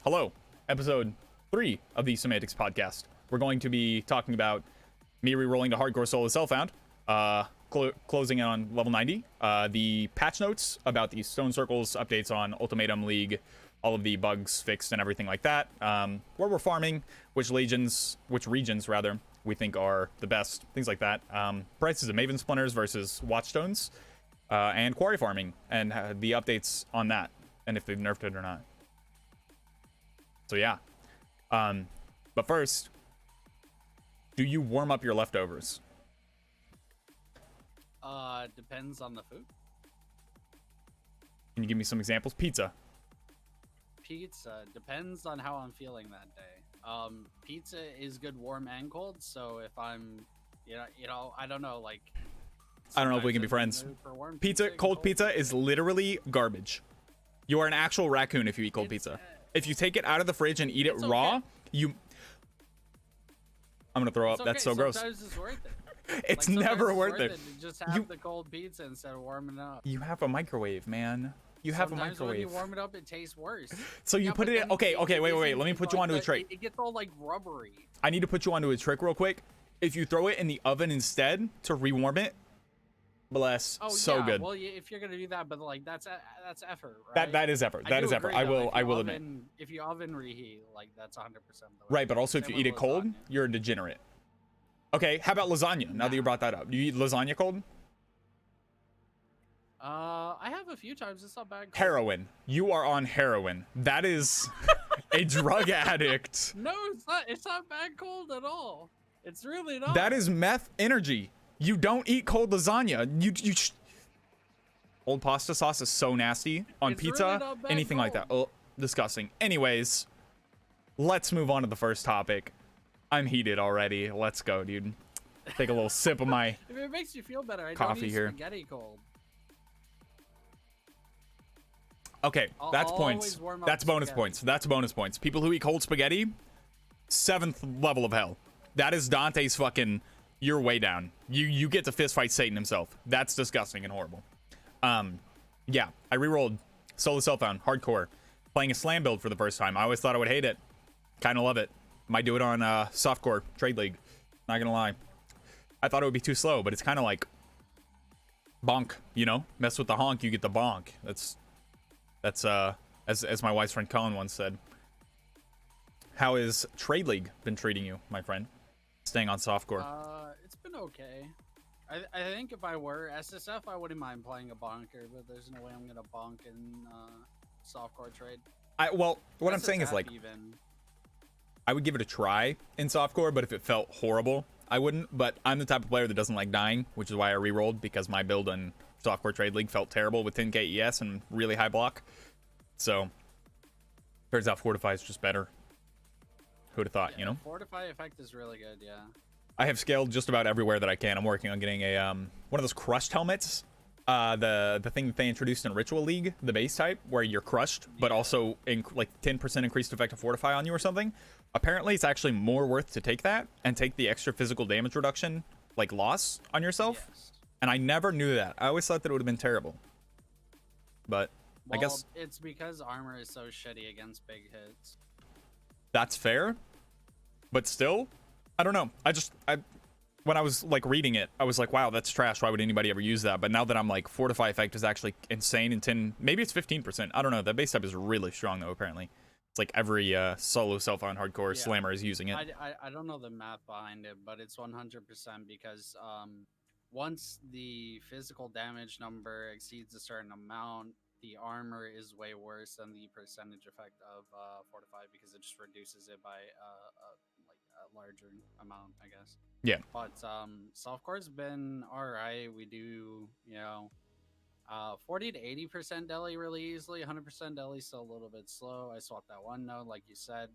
Hello, episode 3 of the Semantics podcast. We're going to be talking about me re-rolling to hardcore solo self-found, closing in on level 90, the patch notes about the stone circles, updates on Ultimatum League, all of the bugs fixed and everything like that, where we're farming, which regions we think are the best, things like that, prices of Maven Splinters versus Watchstones, and quarry farming, and the updates on that, and if they've nerfed it or not. So yeah, but first, do you warm up your leftovers? Depends on the food. Can you give me some examples? Pizza. Pizza depends on how I'm feeling that day. Pizza is good warm and cold. So if I'm, I don't know, like. I don't know if we can be friends. Pizza, cold pizza is literally garbage. You are an actual raccoon if you eat cold pizza. If you take it out of the fridge and eat it raw, I'm gonna throw up. Okay. That's so gross. Sometimes it's worth it. It's never worth it. Just have the cold pizza instead of warming it up. You have a microwave, man. You have a microwave. When you warm it up, it tastes worse. So you put it in. Okay, wait. Let me put you onto a trick. It gets all like rubbery. I need to put you onto a trick real quick. If you throw it in the oven instead to rewarm it, bless. Oh, so yeah. good. Well, if you're gonna do that, but like that's effort, right? That is effort. That is effort. I will admit. If you oven reheat, like that's 100%. Right, but also if you eat it cold, you're a degenerate. Okay, how about lasagna? Now that you brought that up, do you eat lasagna cold? I have a few times. It's not bad. Cold. Heroin. You are on heroin. That is a drug addict. No, it's not. It's not bad cold at all. It's really not. That is meth energy. You don't eat cold lasagna. Old pasta sauce is so nasty on pizza. Really anything like that. Oh, disgusting. Anyways, let's move on to the first topic. I'm heated already. Let's go, dude. Take a little sip of my if it makes you feel better, I coffee don't eat here. Spaghetti cold. Okay, that's points. That's bonus points. That's bonus points. People who eat cold spaghetti, 7th level of hell. That is Dante's fucking. You're way down. You get to fist fight Satan himself. That's disgusting and horrible. Yeah, I rerolled solo self-found hardcore, playing a slam build for the first time. I always thought I would hate it. Kind of love it. Might do it on softcore trade league. Not gonna lie. I thought it would be too slow, but it's kind of like bonk. You know, mess with the honk, you get the bonk. That's as my wife's friend Colin once said. How has trade league been treating you, my friend? Staying on softcore. It's been okay. I think if I were SSF, I wouldn't mind playing a bonker, but there's no way I'm gonna bonk in softcore trade. Well, what I'm saying is like, I would give it a try in softcore, but if it felt horrible, I wouldn't. But I'm the type of player that doesn't like dying, which is why I rerolled, because my build on softcore trade league felt terrible with 10k ES and really high block. So turns out Fortify is just better. Who'd have thought, you know? Fortify effect is really good, yeah. I have scaled just about everywhere that I can. I'm working on getting a one of those crushed helmets. The thing that they introduced in Ritual League, the base type, where you're crushed, but also like 10% increased effect of Fortify on you or something. Apparently, it's actually more worth to take that and take the extra physical damage reduction, like loss on yourself. Yes. And I never knew that. I always thought that it would have been terrible. But well, I guess it's because armor is so shitty against big hits. That's fair. But still, I don't know. When I was like reading it, I was like, wow, that's trash. Why would anybody ever use that? But now that I'm like, Fortify effect is actually insane in 10, maybe it's 15%. I don't know. That base type is really strong though, apparently. It's like every solo self-found hardcore slammer is using it. I don't know the math behind it, but it's 100% because once the physical damage number exceeds a certain amount, the armor is way worse than the percentage effect of Fortify because it just reduces it by like a larger amount, I guess. Yeah. But softcore's been alright. We do, 40 to 80% deli really easily. 100% deli still a little bit slow. I swapped that one node, like you said.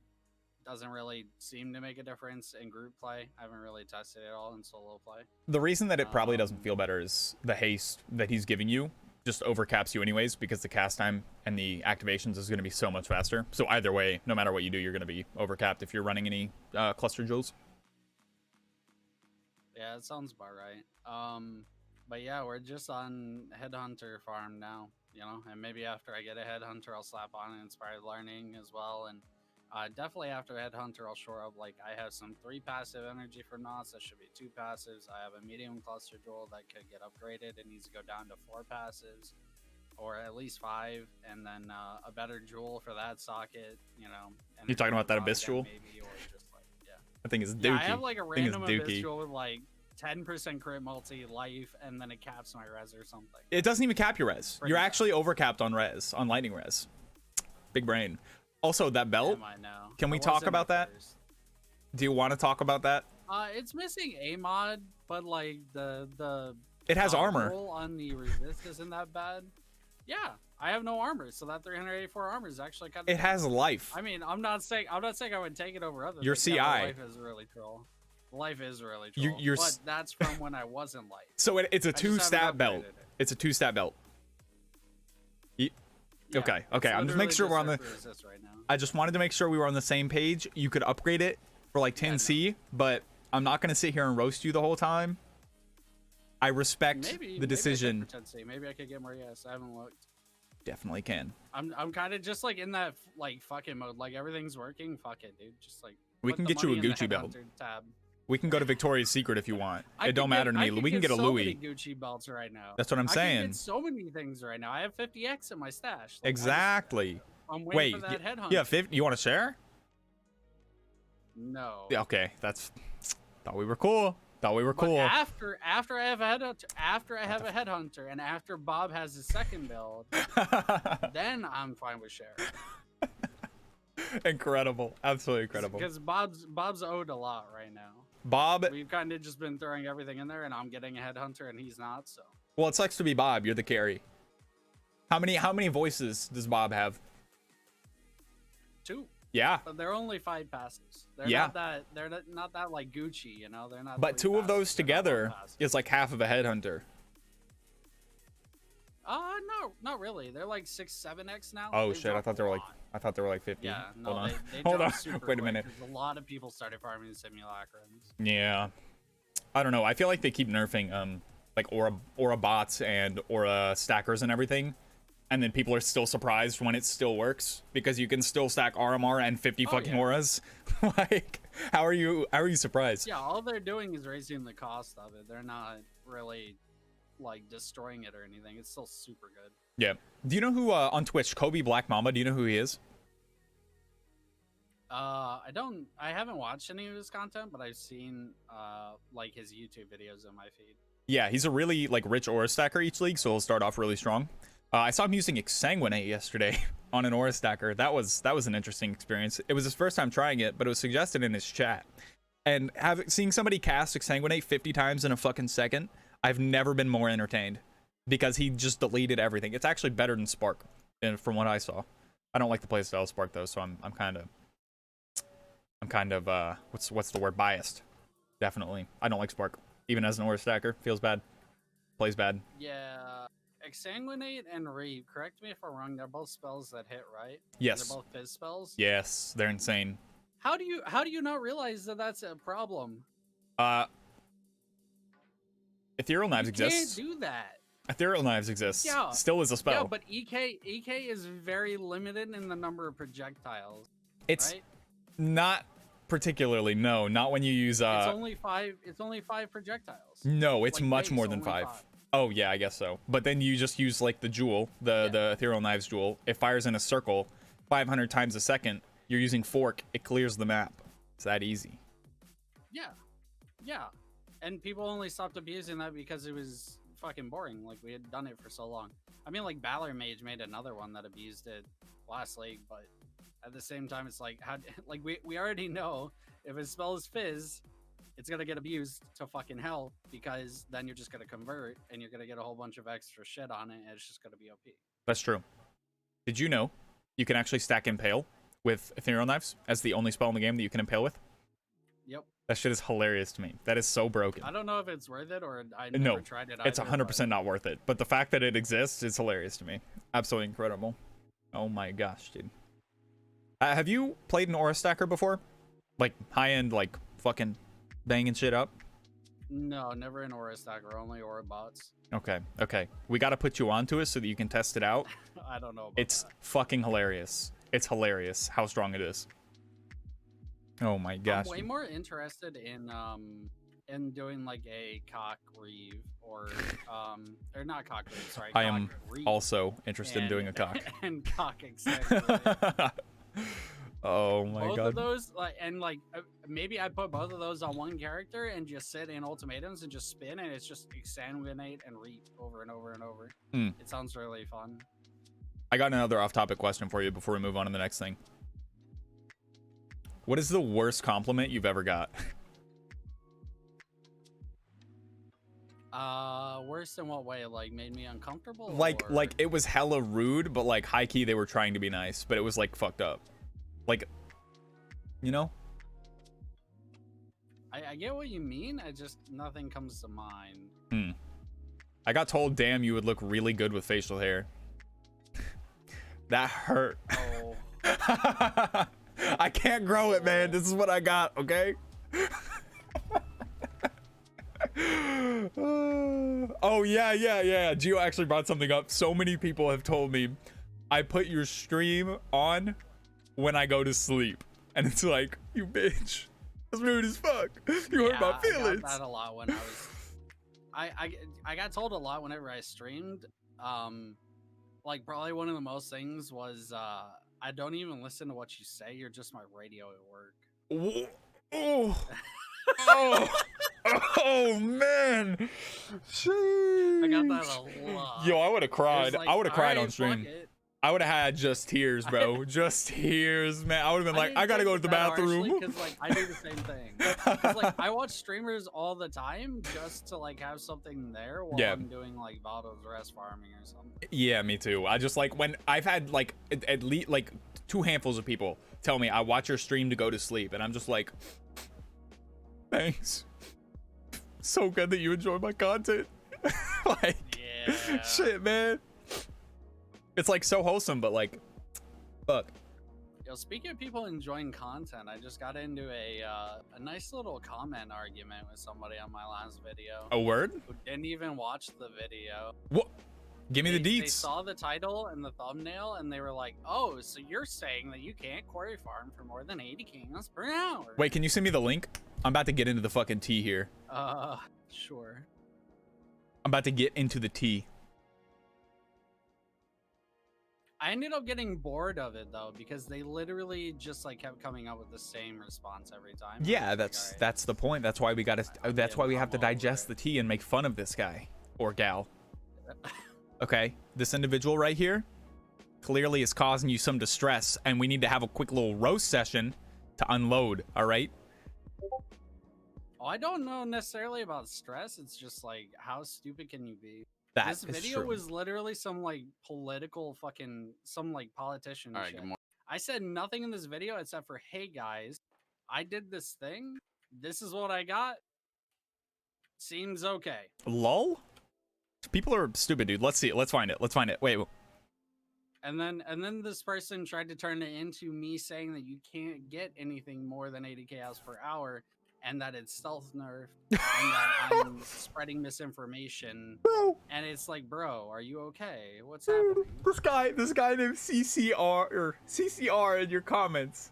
Doesn't really seem to make a difference in group play. I haven't really tested it all in solo play. The reason that it probably doesn't feel better is the haste that he's giving you just overcaps you anyways, because the cast time and the activations is going to be so much faster. So either way, no matter what you do, you're going to be overcapped if you're running any cluster jewels. Yeah, it sounds about right. But yeah, we're just on Headhunter farm now, and maybe after I get a Headhunter, I'll slap on Inspired Learning as well and Definitely after Headhunter, I'll shore up. Like I have some 3 passive energy for knots. That should be 2 passives. I have a medium cluster jewel that could get upgraded. It needs to go down to 4 passives, or at least 5, and then a better jewel for that socket. You know. You talking about that Abyss jewel? Maybe, or just like I think it's dookie. Yeah, I have like a random Abyss jewel with like 10% crit multi life, and then it caps my res or something. It doesn't even cap your res. You're actually overcapped on res, on lightning res. Big brain. Also, that belt. Can we talk about that? Do you want to talk about that? It's missing a mod, but like the it has armor roll on the resist isn't that bad. Yeah, I have no armor, so that 384 armor is actually kind of. It has life. I mean, I'm not saying I would take it over other. Your things. CI. Yeah, life is really troll. Life is really troll. But that's from when I wasn't light. So it's a 2-stat belt. It's a 2-stat belt. Yeah, okay. I'm just making sure we're on the. Right now. I just wanted to make sure we were on the same page. You could upgrade it for like 10C, but I'm not gonna sit here and roast you the whole time. I respect the decision. Maybe I could get more. Yes, I haven't looked. Definitely can. I'm kind of just like in that like fucking mode. Like everything's working. Fuck it, dude. Just like we can get you a Gucci belt. Tab. We can go to Victoria's Secret if you want. It don't matter to me. We can get a Louis. Gucci belts right now. That's what I'm saying. I can get so many things right now. I have 50x in my stash. Like, exactly. I'm waiting for that headhunt. Yeah, 50. You want to share? No. Yeah, okay, that's. Thought we were cool. Thought we were cool. After I have a headhunter, and after Bob has his second build, then I'm fine with share. Incredible, absolutely incredible. Because Bob's owed a lot right now. Bob, we've kind of just been throwing everything in there, and I'm getting a headhunter, and he's not. So. Well, it sucks to be Bob. You're the carry. How many voices does Bob have? 2. Yeah. But they're only 5 passes. They're not that like Gucci, you know. They're not. But 2 of those together is like half of a headhunter. No, not really. They're like 6-7x now. Oh shit! I thought they were like 50. Yeah, no, hold on. They hold on. Wait a minute. A lot of people started farming simulacrums. Yeah, I don't know. I feel like they keep nerfing like aura bots and aura stackers and everything, and then people are still surprised when it still works because you can still stack RMR and 50 fucking auras. Like, how are you surprised? Yeah, all they're doing is raising the cost of it. They're not really like destroying it or anything. It's still super good. Yeah. Do you know who on Twitch, Kobe Black Mama? Do you know who he is? I haven't watched any of his content, but I've seen like his YouTube videos on my feed. Yeah, he's a really like rich aura stacker each league, so he'll start off really strong. I saw him using Exsanguinate yesterday on an aura stacker. That was an interesting experience. It was his first time trying it, but it was suggested in his chat. And seeing somebody cast Exsanguinate 50 times in a fucking second, I've never been more entertained because he just deleted everything. It's actually better than Spark, from what I saw. I don't like the playstyle of Spark though, so I'm kind of what's the word, biased. Definitely, I don't like Spark, even as an aura stacker. Feels bad, plays bad. Yeah, Exsanguinate and Reap. Correct me if I'm wrong. They're both spells that hit, right? Yes. They're both fizz spells. Yes, they're insane. How do you not realize that that's a problem? Ethereal Knives exists. You can't do that. Ethereal Knives exists. Yeah. Still is a spell. Yeah, but EK is very limited in the number of projectiles. It's right? Not particularly. No, not when you use. It's only 5. It's only 5 projectiles. No, it's like much more than 5. Oh yeah, I guess so. But then you just use like the jewel, the Ethereal Knives jewel. It fires in a circle 500 times a second. You're using fork. It clears the map. It's that easy. Yeah. Yeah. And people only stopped abusing that because it was fucking boring. Like, we had done it for so long. I mean, like, Valor Mage made another one that abused it last league, but at the same time, it's like, like we already know if a spell is fizz, it's gonna get abused to fucking hell, because then you're just gonna convert and you're gonna get a whole bunch of extra shit on it, and it's just gonna be OP. That's true. Did you know you can actually stack Impale with Ethereal Knives as the only spell in the game that you can Impale with? Yep. That shit is hilarious to me. That is so broken. I don't know if it's worth it, or I never tried it either. It's 100% not worth it. But the fact that it exists is hilarious to me. Absolutely incredible. Oh my gosh, dude. Have you played an Aura Stacker before? Like, high-end, like, fucking banging shit up? No, never an Aura Stacker. Only Aura bots. Okay, okay. We gotta put you onto it so that you can test it out. I don't know about It's fucking hilarious. It's hilarious how strong it is. Oh my gosh. I'm way more interested in doing like a cock reeve or not cock reeve, sorry. I cock am reeve also interested in doing a cock. and cock accentuate. Oh my Both god. of those, maybe I put both of those on one character and just sit in ultimatums and just spin, and it's just exsanguinate and reap over and over and over. It sounds really fun. I got another off-topic question for you before we move on to the next thing. What is the worst compliment you've ever got? Worse in what way? Like made me uncomfortable? Like or... like it was hella rude, but like high key they were trying to be nice, but it was like fucked up. Like, you know? I get what you mean. Nothing comes to mind. I got told, damn, you would look really good with facial hair. That hurt. Oh. I can't grow it, man. This is what I got, okay? Oh, yeah. Gio actually brought something up. So many people have told me I put your stream on when I go to sleep. And it's like, you bitch. That's rude as fuck. You hurt my feelings. I got that a lot when I was... I got told a lot whenever I streamed. Like, probably one of the most things was, I don't even listen to what you say. You're just my radio at work. Oh man. Jeez. I got that a lot. Yo, I would have cried. Like, I would have cried right, on stream. fuck it. I would have had just tears, bro. Just tears, man. I would have been like, I gotta go to the bathroom. Because like I do the same thing. 'Cause, like I watch streamers all the time just to like have something there while I'm doing like Valdo's rest farming or something. Yeah, me too. I just like when I've had like at least like 2 handfuls of people tell me I watch your stream to go to sleep, and I'm just like, thanks. So good that you enjoy my content. Like, yeah. Shit, man. It's like so wholesome, but like, fuck. Yo, speaking of people enjoying content, I just got into a nice little comment argument with somebody on my last video. A word? Who didn't even watch the video. What? Give me the deets. They saw the title and the thumbnail, and they were like, "Oh, so you're saying that you can't quarry farm for more than 80 kingdoms per hour?" Wait, can you send me the link? I'm about to get into the fucking tea here. Sure. I'm about to get into the tea. I ended up getting bored of it though, because they literally just like kept coming up with the same response every time. Yeah, that's the point. That's why we gotta. That's why we have to digest the tea and make fun of this guy or gal. Okay, this individual right here clearly is causing you some distress, and we need to have a quick little roast session to unload. All right. Oh, I don't know necessarily about stress. It's just like, how stupid can you be? This video was literally some like political fucking some like politician shit. Good morning. I said nothing in this video except for, hey guys, I did this thing. This is what I got. Seems okay. Lol. People are stupid, dude. Let's see it. Let's find it. Wait. And then this person tried to turn it into me saying that you can't get anything more than 80k hours per hour, and that it's stealth nerfed, and that I'm spreading misinformation. Bro. And it's like, bro, are you okay? What's happening? This guy named CCR in your comments.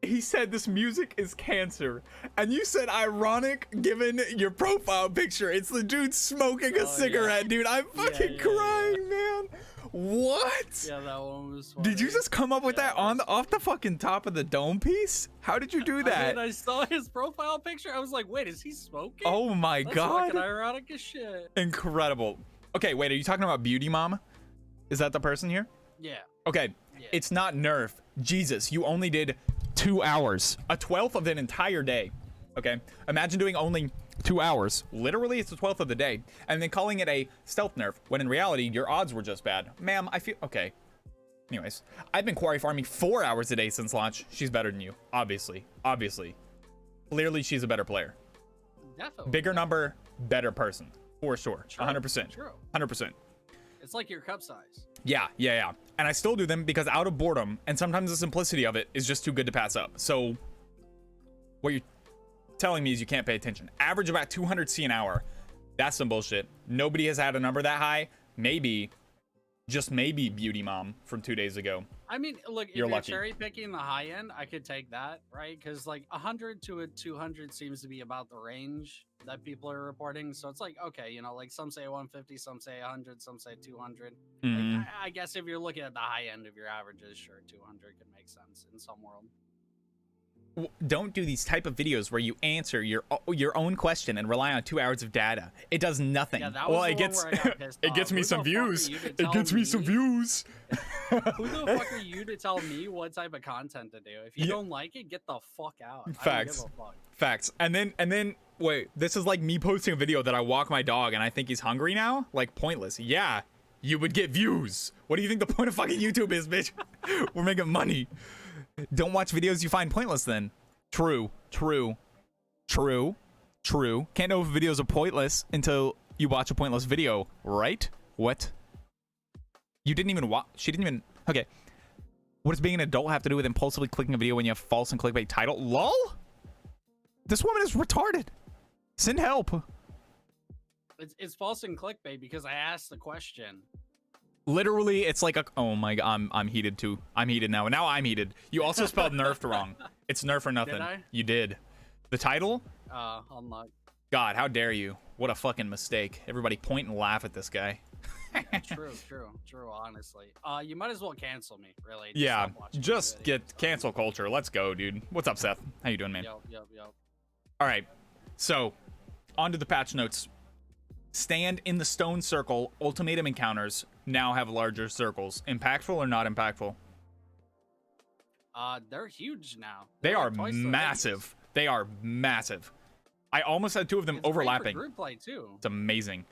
He said this music is cancer, and you said ironic given your profile picture. It's the dude smoking a cigarette, dude. I'm fucking crying, man. What? Yeah, that one was funny. Did you just come up with that off the fucking top of the dome piece? How did you do that? I saw his profile picture. I was like, wait, is he smoking? Oh my god. Fucking ironic as shit. Incredible. Okay, wait, are you talking about Beauty Mom? Is that the person here? Yeah. Okay, it's not nerf. Jesus, you only did 2 hours. A 12th of an entire day. Okay, imagine doing only 2 hours. Literally, it's the 12th of the day. And then calling it a stealth nerf, when in reality, your odds were just bad. Ma'am, I feel... Okay. Anyways, I've been quarry farming 4 hours a day since launch. She's better than you. Obviously. Clearly, she's a better player. Definitely. Bigger number, better person. For sure. 100%. True. 100%. It's like your cup size. Yeah. And I still do them because out of boredom, and sometimes the simplicity of it is just too good to pass up. So what you're telling me is you can't pay attention. Average about 200 C an hour. That's some bullshit. Nobody has had a number that high. Maybe Just maybe Beauty Mom from 2 days ago. I mean, look, if You're you're lucky. cherry picking the high end, I could take that, right? Because like 100 to a 200 seems to be about the range that people are reporting. So it's like, okay, you know, like some say 150, some say 100, some say 200. Mhm. Like, I guess if you're looking at the high end of your averages, sure, 200 could make sense in some world. Don't do these type of videos where you answer your own question and rely on 2 hours of data. It does nothing. Yeah, that was the one where I got pissed it gets off. me Who some the fuck are views. you to It tell gets me some me- views. Who the fuck are you to tell me what type of content to do? If you Yeah. don't like it, get the fuck out. Facts. I don't give a fuck. Facts. And then wait, this is like me posting a video that I walk my dog and I think he's hungry now? Like pointless. Yeah. You would get views. What do you think the point of fucking YouTube is, bitch? We're making money. Don't watch videos you find pointless then. True. Can't know if videos are pointless until you watch a pointless video, right? What? You didn't even watch. She didn't even. Okay. What does being an adult have to do with impulsively clicking a video when you have false and clickbait title? LOL? This woman is retarded. Send help. It's false and clickbait because I asked the question. Literally, it's like a. Oh my god, I'm heated too. I'm heated now. Now I'm heated. You also spelled nerfed wrong. It's nerf or nothing. Did I? You did. The title? Unlock. God, how dare you? What a fucking mistake. Everybody point and laugh at this guy. True. Honestly, you might as well cancel me. Really. Yeah, stop watching just my videos. get cancel culture. Let's go, dude. What's up, Seth? How you doing, man? Yep. All right. So, on to the patch notes. Stand in the stone circle. Ultimatum encounters now have larger circles. Impactful or not impactful? They're huge now. They They're are like twice the massive. radius. They are massive. I almost had 2 of them It's great for overlapping. group play too. It's amazing.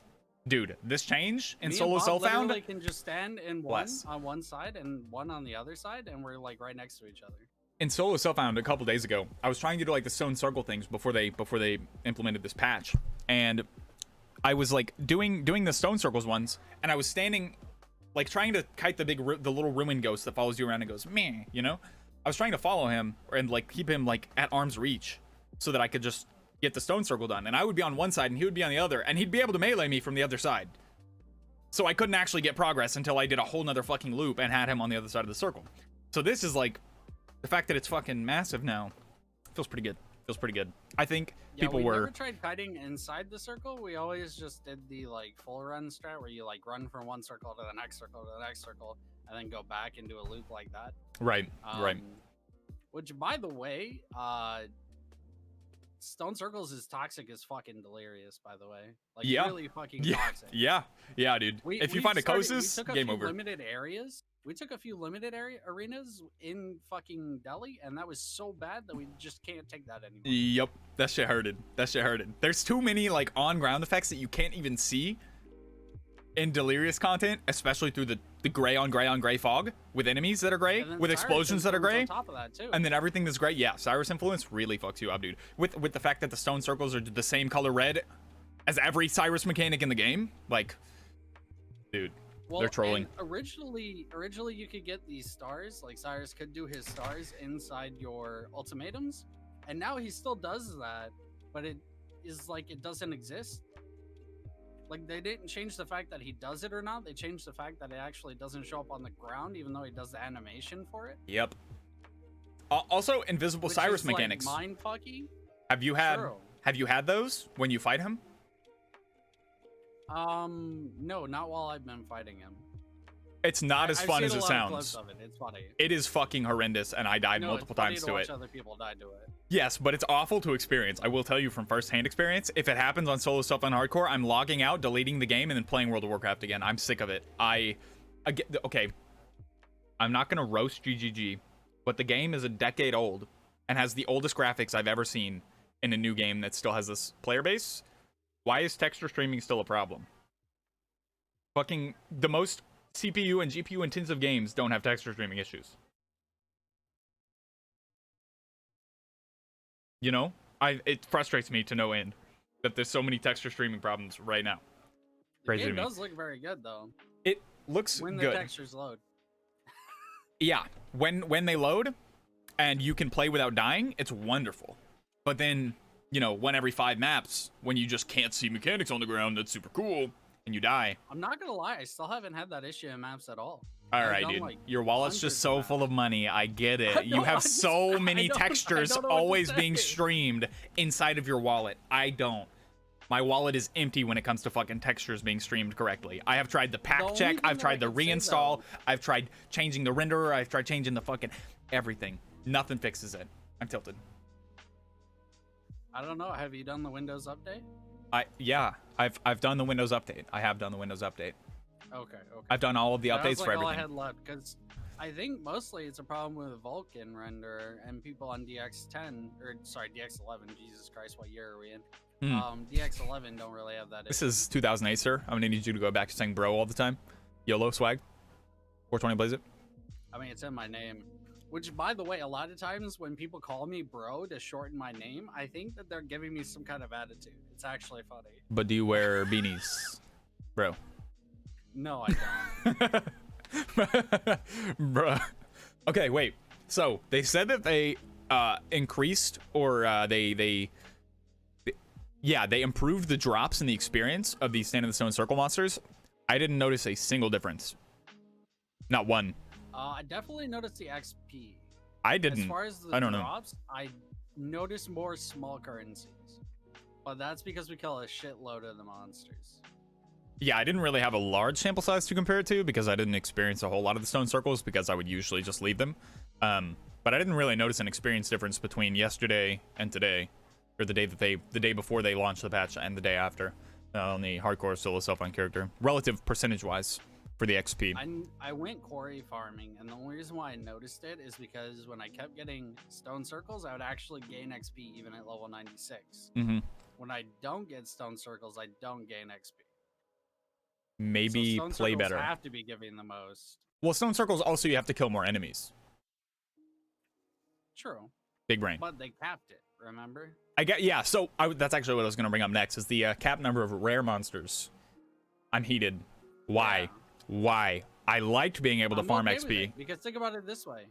Dude, this change in Me and solo Bob Selfbound. literally can just stand in one Bless. on one side and one on the other side, and we're like right next to each other. In solo Selfbound a couple days ago, I was trying to do like the stone circle things before they implemented this patch, and I was like doing the stone circles ones, and I was standing like trying to kite the little ruin ghost that follows you around and goes meh, you know. I was trying to follow him and like keep him like at arm's reach so that I could just get the stone circle done, and I would be on one side and he would be on the other, and he'd be able to melee me from the other side. So I couldn't actually get progress until I did a whole nother fucking loop and had him on the other side of the circle. So this is like the fact that it's fucking massive now feels pretty good. I think people we were never tried kiting inside the circle. We always just did the like full run strat where you like run from one circle to the next circle to the next circle and then go back and do a loop like that. right. Which, by the way, stone circles is toxic as fucking delirious. By the way, like Yeah. really fucking Yeah, toxic. yeah, dude. If you find a Kosis, game over. Limited areas. We took a few limited arenas in fucking Delhi, and that was so bad that we just can't take that anymore. Yep, that shit hurted. There's too many like on ground effects that you can't even see in delirious content, especially through the gray on gray fog with enemies that are gray, And then with Cyrus explosions that are influence gray, on top of that too. and then everything that's gray. Yeah, Cyrus influence really fucks you up, dude. With the fact that the stone circles are the same color red as every Cyrus mechanic in the game, like, dude. Well, they're trolling. and originally you could get these stars, like Cyrus could do his stars inside your ultimatums, and now he still does that, but it is like it doesn't exist. Like they didn't change the fact that he does it or not. They changed the fact that it actually doesn't show up on the ground, even though he does the animation for it. Yep. Also, invisible Which Cyrus is, like, mechanics. mind fucky. Have you had those when you fight him? No, not while I've been fighting him. It's not as I've fun seen as a it lot of clips sounds. of it. It's funny. It is fucking horrendous, and I died No, multiple it's funny times to watch it. Other people die to it. Yes, but it's awful to experience. I will tell you from first-hand experience, if it happens on solo stuff on hardcore, I'm logging out, deleting the game, and then playing World of Warcraft again. I'm sick of it. Okay, I'm not gonna roast GGG, but the game is a decade old and has the oldest graphics I've ever seen in a new game that still has this player base. Why is texture streaming still a problem? Fucking the most CPU and GPU intensive games don't have texture streaming issues. You know, it frustrates me to no end that there's so many texture streaming problems right now. The Crazy game to me. does look very good though. It looks When the good. textures load. Yeah, when they load and you can play without dying, it's wonderful. But then, you know, one every 5 maps, when you just can't see mechanics on the ground, that's super cool. and you die. I'm not gonna lie, I still haven't had that issue in maps at all. All I've right, done, dude. like, Your wallet's just so hundreds of full of money. I get it. You No, have so many I textures don't know what to always being say. streamed inside of your wallet. I don't. My wallet is empty when it comes to fucking textures being streamed correctly. I have tried the pack only check. thing I've that tried I the can say, reinstall. though- I've tried changing the renderer. I've tried changing the fucking everything. Nothing fixes it. I'm tilted. I don't know. Have you done the Windows update? Yeah. I've done the Windows update. I have done the Windows update. Okay. I've done all of the That was, updates like, for all I everything. had left, because I think mostly it's a problem with Vulkan render and people on DX10 or sorry DX11. Jesus Christ, what year are we in? DX11 don't really have that This issue. is 2008, sir. I'm gonna need you to go back to saying bro all the time. YOLO swag. 420 blaze it. I mean, it's in my name. Which, by the way, a lot of times when people call me bro to shorten my name, I think that they're giving me some kind of attitude. It's actually funny. But do you wear beanies, bro? No, I don't. Bruh. Okay, wait. So they said that they increased or they improved the drops in the experience of the Stand in the Stone Circle monsters. I didn't notice a single difference. Not one. I definitely noticed the XP. I didn't. As far as the I don't know. drops, I noticed more small currencies. But that's because we kill a shitload of the monsters. Yeah, I didn't really have a large sample size to compare it to because I didn't experience a whole lot of the stone circles because I would usually just leave them. But I didn't really notice an experience difference between yesterday and today, or the day before they launched the patch and the day after on the hardcore solo self-found character, relative percentage-wise for the XP. I went quarry farming, and the only reason why I noticed it is because when I kept getting stone circles, I would actually gain XP even at level 96. Mm-hmm. When I don't get stone circles, I don't gain XP. Maybe so stone play circles better. have to be giving the most. Well, stone circles also you have to kill more enemies. True. Big brain. But they capped it, remember? I get, yeah, so that's actually what I was going to bring up next is the cap number of rare monsters. I'm heated. Why? Yeah. Why? I liked being able to I'm farm okay with XP. it, because think about it this way.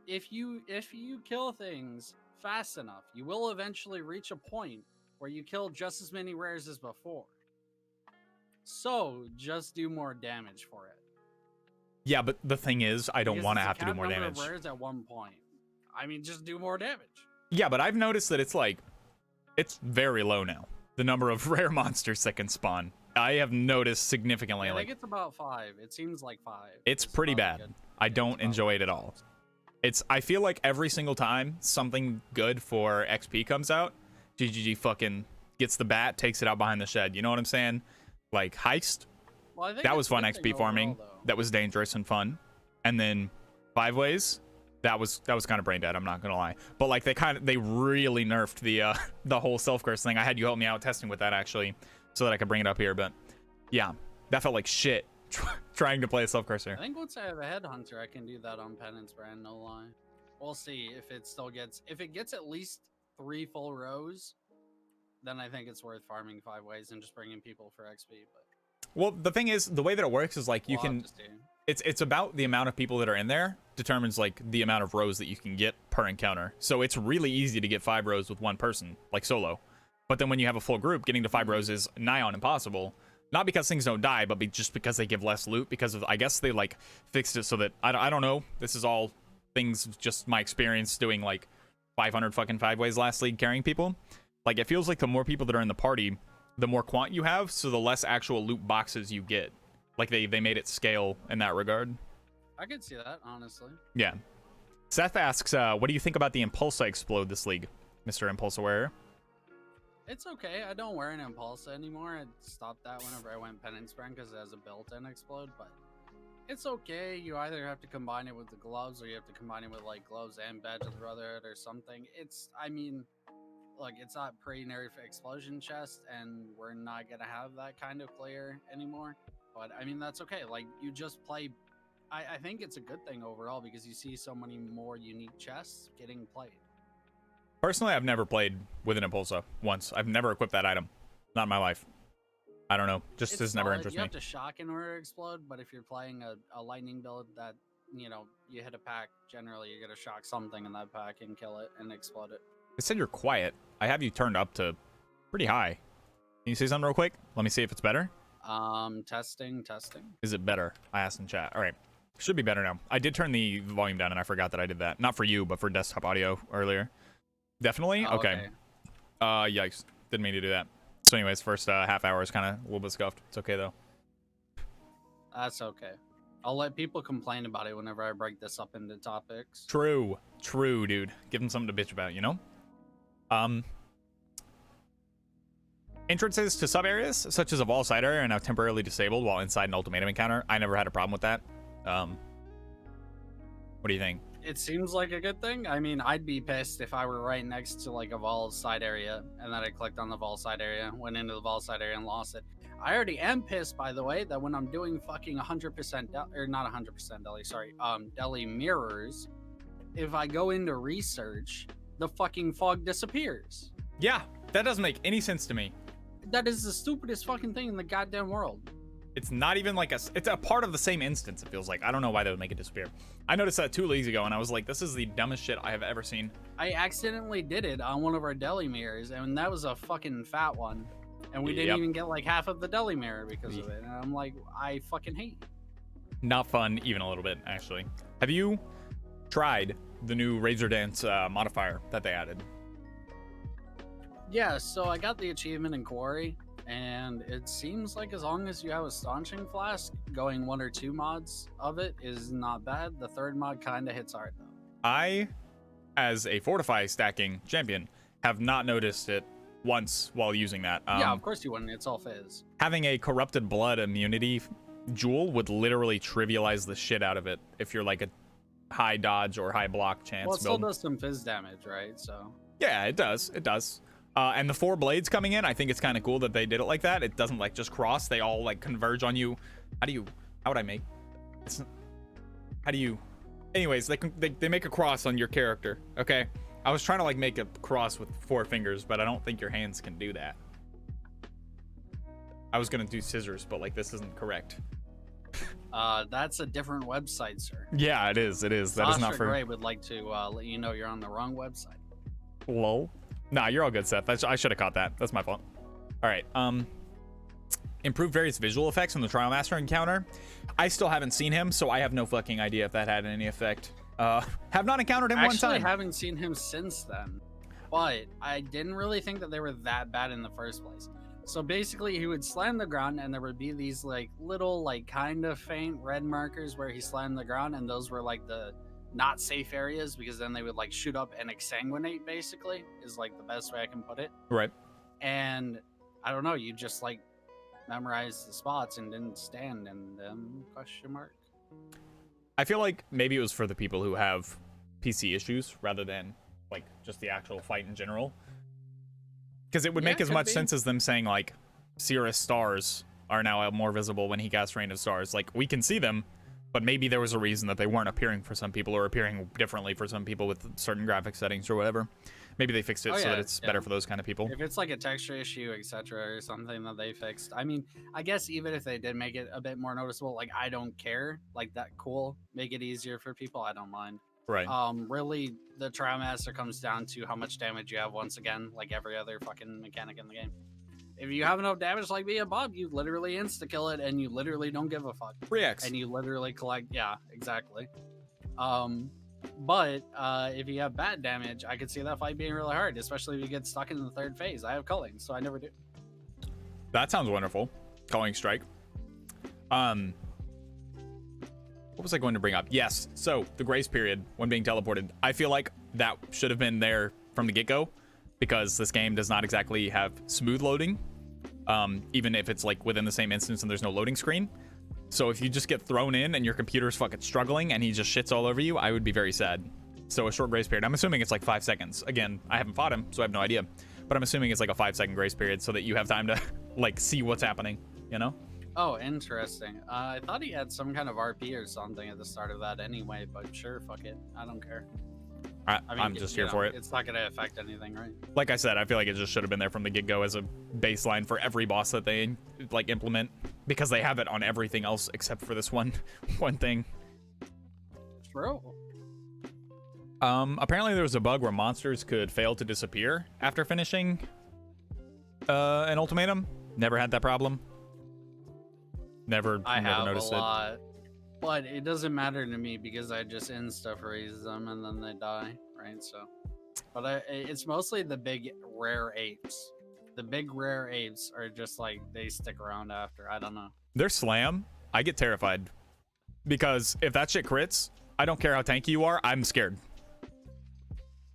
If you kill things fast enough, you will eventually reach a point where you kill just as many rares as before. So just do more damage for it. Yeah, but the thing is, I don't Because want to it's a have to do cap more number of damage. rares at one point. I mean, just do more damage. Yeah, but I've noticed that it's very low now. The number of rare monsters that can spawn. I have noticed significantly. Yeah, I like think it's about 5. It seems like 5. it's pretty probably bad. good. I Yeah, don't it's enjoy about it at all. I feel like every single time something good for XP comes out, GGG fucking gets the bat, takes it out behind the shed. You know what I'm saying? Like Heist, Well, I think that it's was a fun good XP thing farming. overall, though. That was dangerous and fun. And then 5 ways, that was kind of brain dead, I'm not gonna lie. But like they really nerfed the whole self curse thing. I had you help me out testing with that actually, so that I could bring it up here. But yeah, that felt like shit trying to play a self curser. I think once I have a headhunter, I can do that on Penance Brand, no lie. We'll see if it still gets at least 3 full rows, then I think it's worth farming 5 ways and just bringing people for XP. But Well, the thing is, the way that it works is like you we'll have can. to see. It's about the amount of people that are in there determines like the amount of rows that you can get per encounter. So it's really easy to get 5 rows with one person, like solo. But then when you have a full group, getting to 5 rows is nigh on impossible. Not because things don't die, but just because they give less loot. Because of, I guess they like fixed it so that I don't know. This is all things just my experience doing like 500 fucking 5 ways last league carrying people. Like it feels like the more people that are in the party, the more quant you have, so the less actual loot boxes you get. Like they made it scale in that regard. I could see that, honestly. Yeah. Seth asks, what do you think about the Impulsa explode this league, Mr. Impulsa wearer? It's okay. I don't wear an Impulsa anymore. I stopped that whenever I went Penance Brand because it has a built-in explode, but it's okay. You either have to combine it with the gloves or you have to combine it with like gloves and Badge of the Brotherhood or something. I mean, look, it's not pre-nerf explosion chest and we're not going to have that kind of player anymore. But I mean, that's okay. Like you just play. I think it's a good thing overall because you see so many more unique chests getting played. Personally, I've never played with an Impulsa once. I've never equipped that item. Not in my life. I don't know. Just It's has never solid. interested You me. have to shock in order to explode, but if you're playing a lightning build that, you know, you hit a pack, generally you're going to shock something in that pack and kill it and explode it. They said you're quiet. I have you turned up to pretty high. Can you say something real quick? Let me see if it's better. Testing. Is it better? I asked in chat. All right. Should be better now. I did turn the volume down and I forgot that I did that. Not for you, but for desktop audio earlier. Definitely? Oh, okay. Yikes. Didn't mean to do that. So anyways, first half hour is kind of a little bit scuffed. It's okay though. That's okay. I'll let people complain about it whenever I break this up into topics. True, dude. Give them something to bitch about, you know? Entrances to sub areas, such as a wall side area, are now temporarily disabled while inside an ultimatum encounter. I never had a problem with that. What do you think? It seems like a good thing. I mean, I'd be pissed if I were right next to like a vault side area and then I clicked on the vault side area, went into the vault side area and lost it. I already am pissed, by the way, that when I'm doing fucking 100% or not 100% deli, sorry, deli mirrors, if I go into research, the fucking fog disappears. Yeah, that doesn't make any sense to me. That is the stupidest fucking thing in the goddamn world. It's not even like it's a part of the same instance, it feels like. I don't know why they would make it disappear. I noticed that 2 leagues ago and I was like, this is the dumbest shit I have ever seen. I accidentally did it on one of our deli mirrors and that was a fucking fat one. And we didn't even get like half of the deli mirror because of it. And I'm like, I fucking hate it. Not fun, even a little bit, actually. Have you tried the new Razor Dance modifier that they added? Yeah, so I got the achievement in Quarry, and it seems like as long as you have a staunching flask, going 1 or 2 mods of it is not bad. The 3rd mod kind of hits hard, though. I, as a Fortify stacking champion, have not noticed it once while using that. Yeah, of course you wouldn't. It's all fizz. Having a corrupted blood immunity jewel would literally trivialize the shit out of it if you're like a high dodge or high block chance Well, it still build. does some fizz damage, right? So yeah, it does. And the 4 blades coming in, I think it's kind of cool that they did it like that. It doesn't like just cross. They all like converge on you. How would I make? Anyways, they make a cross on your character. Okay. I was trying to like make a cross with 4 fingers, but I don't think your hands can do that. I was going to do scissors, but like this isn't correct. That's a different website, sir. Yeah, it is. That is not for... Gray would like to let you know you're on the wrong website. Lol. Nah, you're all good, Seth. I should have caught that. That's my fault. All right. Improved various visual effects from the Trial Master encounter. I still haven't seen him, so I have no fucking idea if that had any effect. Have not encountered him one time. Actually, haven't seen him since then. But I didn't really think that they were that bad in the first place. So basically, he would slam the ground, and there would be these like little, like kind of faint red markers where he slammed the ground, and those were like the not safe areas because then they would like shoot up and exsanguinate. Basically, is like the best way I can put it. Right. And I don't know, you just like memorize the spots and didn't stand in them? Question mark. I feel like maybe it was for the people who have PC issues rather than like just the actual fight in general. Because it would make as much sense as them saying like Cirrus stars are now more visible when he casts Rain of Stars. Like we can see them, but maybe there was a reason that they weren't appearing for some people or appearing differently for some people with certain graphic settings or whatever. Maybe they fixed it so that it's better for those kind of people. If it's like a texture issue, etc., or something that they fixed, I mean, I guess even if they did make it a bit more noticeable, like I don't care, like that cool, make it easier for people, I don't mind. Right. Really, the Trial Master comes down to how much damage you have once again, like every other fucking mechanic in the game. If you have enough damage like me and Bob, you literally insta-kill it, and you literally don't give a fuck. 3x. And you literally collect, yeah, exactly. But if you have bad damage, I could see that fight being really hard, especially if you get stuck in the 3rd phase. I have culling, so I never do. That sounds wonderful. Culling strike. What was I going to bring up? Yes. So the grace period when being teleported, I feel like that should have been there from the get-go because this game does not exactly have smooth loading, even if it's like within the same instance and there's no loading screen. So if you just get thrown in and your computer's fucking struggling and he just shits all over you, I would be very sad. So a short grace period. I'm assuming it's like 5 seconds. Again, I haven't fought him, so I have no idea. But I'm assuming it's like a 5-second grace period so that you have time to like see what's happening, you know? Oh, interesting. I thought he had some kind of RP or something at the start of that anyway, but sure, fuck it. I don't care. I'm just here for it. It's not going to affect anything, right? Like I said, I feel like it just should have been there from the get-go as a baseline for every boss that they like implement because they have it on everything else except for this one thing. True. Apparently there was a bug where monsters could fail to disappear after finishing an ultimatum. Never had that problem. Never I have noticed a it. lot. But it doesn't matter to me because I just insta-freeze them and then they die, right? So, but it's mostly the big rare apes. The big rare apes are just like, they stick around after. I don't know. Their slam, I get terrified. Because if that shit crits, I don't care how tanky you are, I'm scared.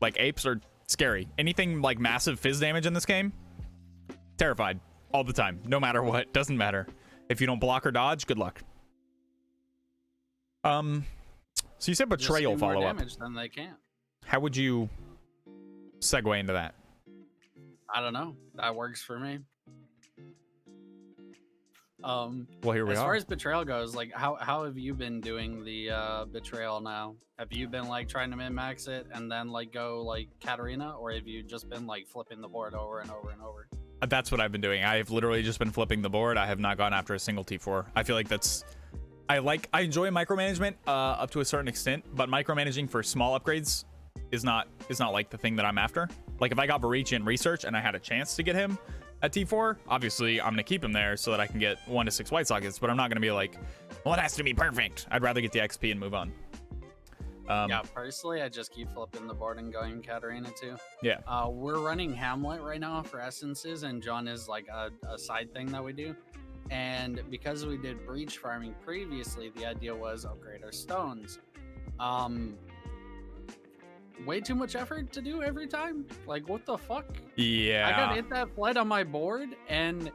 Like, apes are scary. Anything like massive fizz damage in this game, terrified. All the time. No matter what. Doesn't matter. If you don't block or dodge, good luck. So you said Betrayal follow-up. Then they can't. How would you segue into that? I don't know. That works for me. Well, here we as are. far as Betrayal goes, like how have you been doing the Betrayal now? Have you been like trying to min-max it and then like go like Katarina, or have you just been like flipping the board over and over and over? That's what I've been doing. I've literally just been flipping the board. I have not gone after a single T4. I feel like that's... I enjoy micromanagement up to a certain extent, but micromanaging for small upgrades is not like the thing that I'm after. Like if I got Varici in research and I had a chance to get him at T4, obviously I'm gonna keep him there so that I can get 1 to 6 white sockets, but I'm not gonna be like, well, it has to be perfect. I'd rather get the XP and move on. Yeah, personally, I just keep flipping the board and going Katarina too. Yeah. We're running Hamlet right now for essences, and John is like a side thing that we do. And because we did breach farming previously, the idea was upgrade our stones. Way too much effort to do every time. Like, what the fuck? Yeah. I got hit that flood on my board, and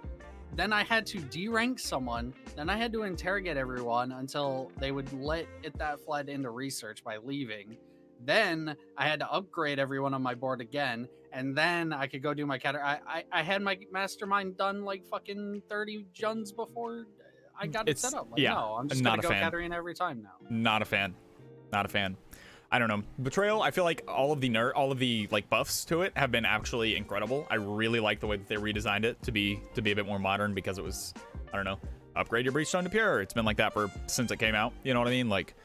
then I had to derank someone. Then I had to interrogate everyone until they would let it that flood into research by leaving. Then I had to upgrade everyone on my board again, and then I could go do my I had my mastermind done like fucking 30 juns before I got it set up. Like, yeah, no, I'm just not gonna a go fan. Katarina every time now. Not a fan. Not a fan. I don't know. Betrayal, I feel like all of the like buffs to it have been actually incredible. I really like the way that they redesigned it to be a bit more modern, because it was, I don't know, upgrade your breach stone to pure. It's been like that since it came out. You know what I mean? Like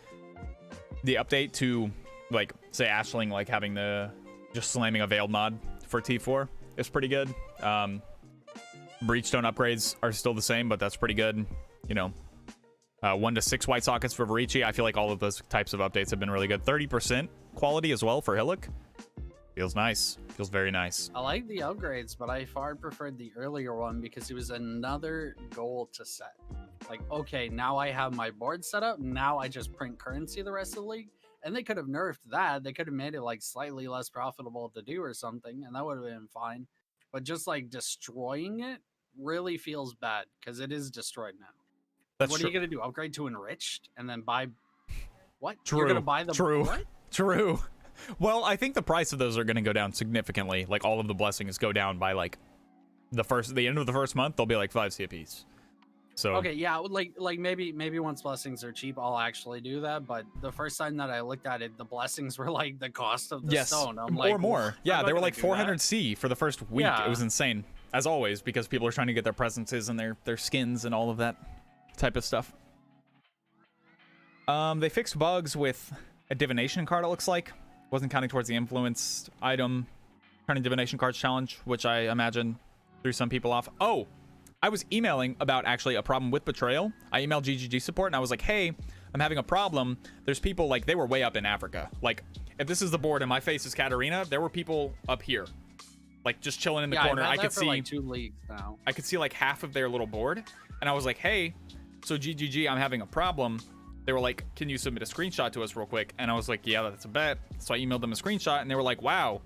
the update to like say Ashling like having the just slamming a veiled mod for T4 is pretty good. Breach stone upgrades are still the same, but that's pretty good. You know, 1 to 6 white sockets for Varici. I feel like all of those types of updates have been really good. 30% quality as well for Hillock. Feels nice. Feels very nice. I like the upgrades, but I far preferred the earlier one because it was another goal to set. Like, okay, now I have my board set up. Now I just print currency the rest of the league. And they could have nerfed that. They could have made it like slightly less profitable to do or something, and that would have been fine. But just like destroying it really feels bad because it is destroyed now. That's what true. are you gonna do? Upgrade to enriched and then buy what? True. You're gonna buy the what? True. Well, I think the price of those are gonna go down significantly. Like all of the blessings go down by like the end of the first month. They'll be like 5 C apiece. So okay, yeah, like maybe once blessings are cheap, I'll actually do that. But the first time that I looked at it, the blessings were like the cost of the stone. I'm like, or more. Yeah, they were like 400 that? C for the first week. Yeah. It was insane, as always, because people are trying to get their presences and their skins and all of that type of stuff. They fixed bugs with a divination card. It looks like wasn't counting towards the influenced item turning divination cards challenge, which I imagine threw some people off. Oh, I was emailing about actually a problem with Betrayal. I emailed GGG support and I was like, hey, I'm having a problem. There's people like, they were way up in Africa. Like if this is the board and my face is Katarina, there were people up here, like just chilling in the corner. I could see like 2 leagues now. I could see like half of their little board. And I was like, hey, so GGG, I'm having a problem. They were like, can you submit a screenshot to us real quick? And I was like, yeah, that's a bet. So I emailed them a screenshot and they were like, wow,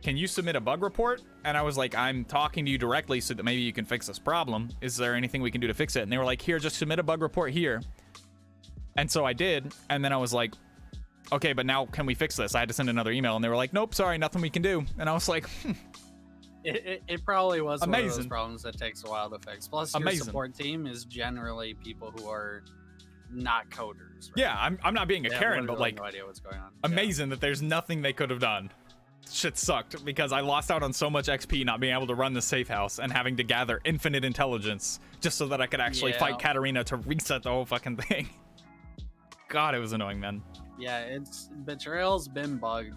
can you submit a bug report? And I was like, I'm talking to you directly so that maybe you can fix this problem. Is there anything we can do to fix it? And they were like, here, just submit a bug report here. And so I did. And then I was like, okay, but now can we fix this? I had to send another email and they were like, nope, sorry, nothing we can do. And I was like, It probably was amazing. One of those problems that takes a while to fix. Plus, your support team is generally people who are not coders. Right? Yeah, I'm not being a Karen, but like, no idea what's going on. Amazing that there's nothing they could have done. Shit sucked because I lost out on so much XP not being able to run the safe house and having to gather infinite intelligence just so that I could actually fight Katarina to reset the whole fucking thing. God, it was annoying, man. Yeah, Betrayal's been bugged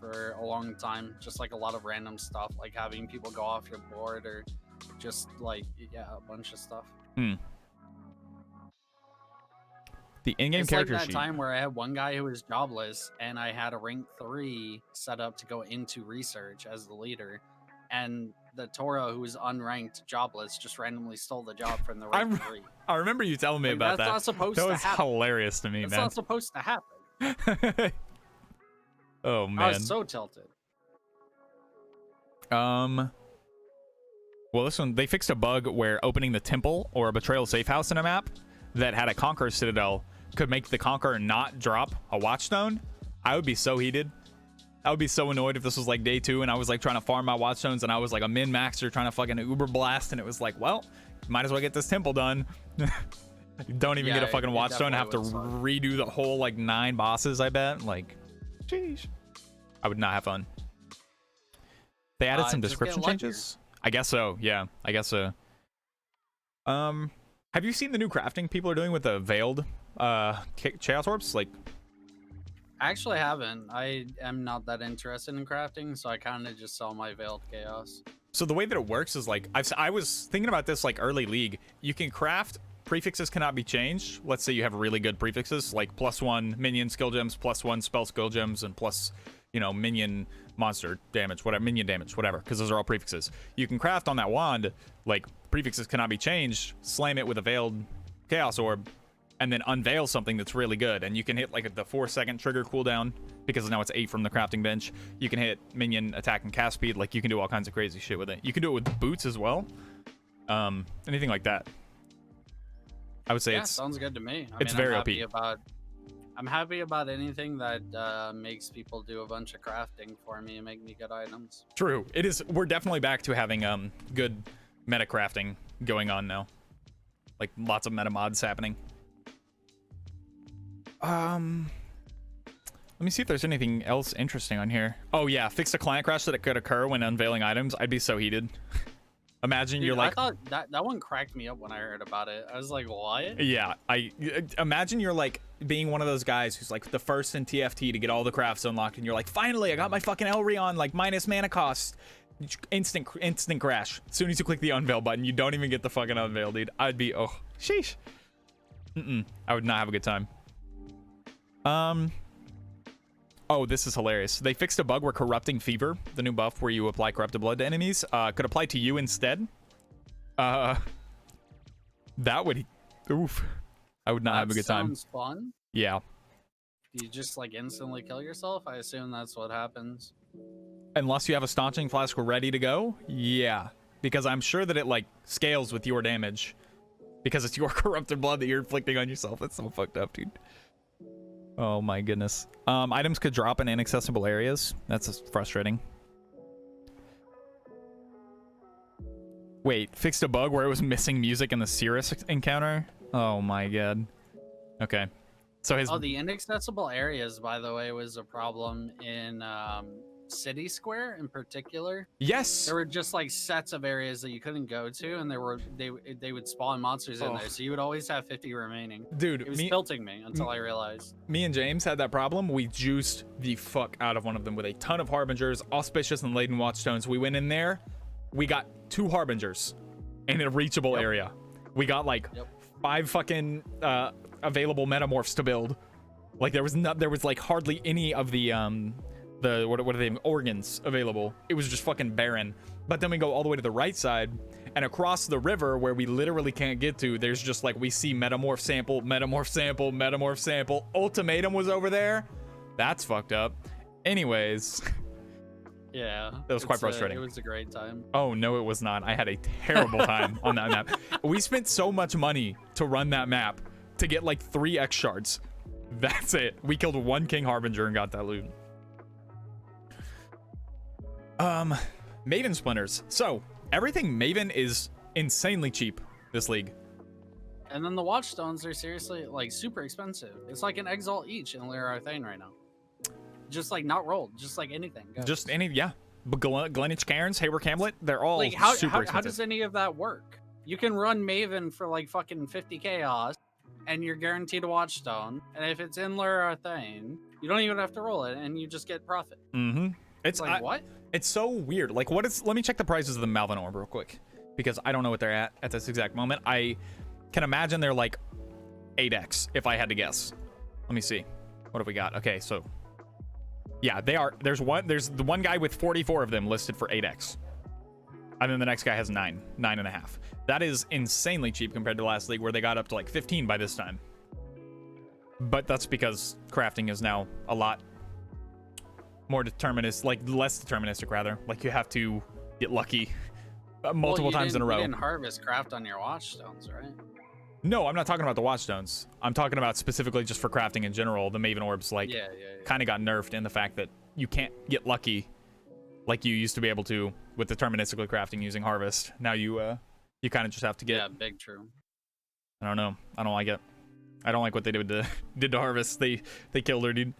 for a long time. Just like a lot of random stuff, like having people go off your board or just like, a bunch of stuff. Hmm. The in-game It's character like that sheet. time where I had one guy who was jobless, and I had a rank 3 set up to go into research as the leader, and the Toro, who was unranked jobless, just randomly stole the job from the rank 3. I remember you telling me Like, about that's that. not supposed That to was happen. hilarious to me, That's man. not supposed to happen. Oh man. I was so tilted. Well, this one, they fixed a bug where opening the temple or a betrayal safe house in a map that had a conqueror citadel could make the conqueror not drop a watchstone. I would be so heated. I would be so annoyed if this was like day 2 and I was like trying to farm my watchstones and I was like a min-maxer trying to fucking uber blast, and it was like, well, might as well get this temple done. You don't even get a fucking watchstone and have to redo the whole like 9 bosses, I bet. Like, sheesh. I would not have fun. They added some description changes? I guess so, yeah. I guess so. Have you seen the new crafting people are doing with the veiled chaos orbs? Like, I actually haven't. I am not that interested in crafting, so I kind of just sell my veiled chaos. so the way that it works is like, I was thinking about this like early league. You can craft prefixes cannot be changed. Let's say you have really good prefixes like +1 minion skill gems, +1 spell skill gems, and plus, you know, minion monster damage, whatever, minion damage, whatever, because those are all prefixes. You can craft on that wand like prefixes cannot be changed, slam it with a veiled chaos orb, and then unveil something that's really good. And you can hit like the 4-second trigger cooldown because now it's 8 from the crafting bench. You can hit minion attack and cast speed. Like, you can do all kinds of crazy shit with it. You can do it with boots as well. Anything like that. I would say Yeah, sounds good to me. It's very OP. I'm happy about anything that makes people do a bunch of crafting for me and make me good items. True. It is. We're definitely back to having good meta crafting going on now. Like, lots of meta mods happening. Let me see if there's anything else interesting on here. Oh yeah, fix a client crash that could occur when unveiling items. I'd be so heated. Imagine you're like, I thought that one cracked me up when I heard about it. I was like, what? yeah, I imagine you're like being one of those guys who's like the first in TFT to get all the crafts unlocked, and you're like, finally, I got my fucking Elrion, like minus mana cost. Instant crash. As soon as you click the unveil button, you don't even get the fucking unveil, dude. I'd be, oh, sheesh. I would not have a good time. Oh, this is hilarious. They fixed a bug where Corrupting Fever, the new buff where you apply corrupted blood to enemies, could apply to you instead. That would, oof. I would not have a good time. Sounds fun. Yeah. Do you just like instantly kill yourself? I assume that's what happens. Unless you have a staunching flask ready to go, yeah. Because I'm sure that it like scales with your damage. Because it's your corrupted blood that you're inflicting on yourself. That's so fucked up, dude. Oh my goodness. Items could drop in inaccessible areas. That's just frustrating. Wait, fixed a bug where it was missing music in the Cirrus encounter? Oh my god. Okay. So his... Oh, the inaccessible areas, by the way, was a problem in City Square in particular. Yes! There were just like sets of areas that you couldn't go to, and they would spawn monsters in there, so you would always have 50 remaining. Dude, it was tilting me until I realized. Me and James had that problem. We juiced the fuck out of one of them with a ton of Harbingers, Auspicious and Laden Watchstones. We went in there, we got 2 Harbingers in a reachable area. We got like 5 fucking available metamorphs to build. Like there was like hardly any of the what are they, organs available. It was just fucking barren. But then we go all the way to the right side, and across the river where we literally can't get to, there's just like, we see metamorph sample, metamorph sample, metamorph sample. Ultimatum was over there. That's fucked up. Anyways. Yeah. That was quite frustrating. It was a great time. Oh no, it was not. I had a terrible time on that map. We spent so much money to run that map to get like 3 X shards. That's it. We killed 1 King Harbinger and got that loot. Maven splinters. So everything Maven is insanely cheap this league. And then the watchstones are seriously like super expensive. It's like an exalt each in Lyra Arthane right now. Just like not rolled, just like anything. Goes. Just any, yeah. But Glenich Cairns, Hayward Camlet, they're all like super expensive. How does any of that work? You can run Maven for like fucking 50 chaos, and you're guaranteed a watchstone. And if it's in Lyra Arthane, you don't even have to roll it, and you just get profit. It's like what? It's so weird. Like, what is? Let me check the prices of the Malvin Orb real quick, because I don't know what they're at this exact moment. can imagine they're like 8x if I had to guess. Let me see. What have we got? Okay, so yeah, they are. There's the one guy with 44 of them listed for 8x. And then the next guy has 9.5. That is insanely cheap compared to last league where they got up to like 15 by this time. But that's because crafting is now a lot more deterministic, like less deterministic rather. Like you have to get lucky multiple times in a row. You didn't harvest craft on your watchstones, right? No, I'm not talking about the watchstones. I'm talking about specifically just for crafting in general. The Maven Orbs kind of got nerfed in the fact that you can't get lucky like you used to be able to with deterministically crafting using harvest. Now you kind of just have to get. Yeah, big true. I don't know. I don't like it. I don't like what they did to harvest. They killed her, dude.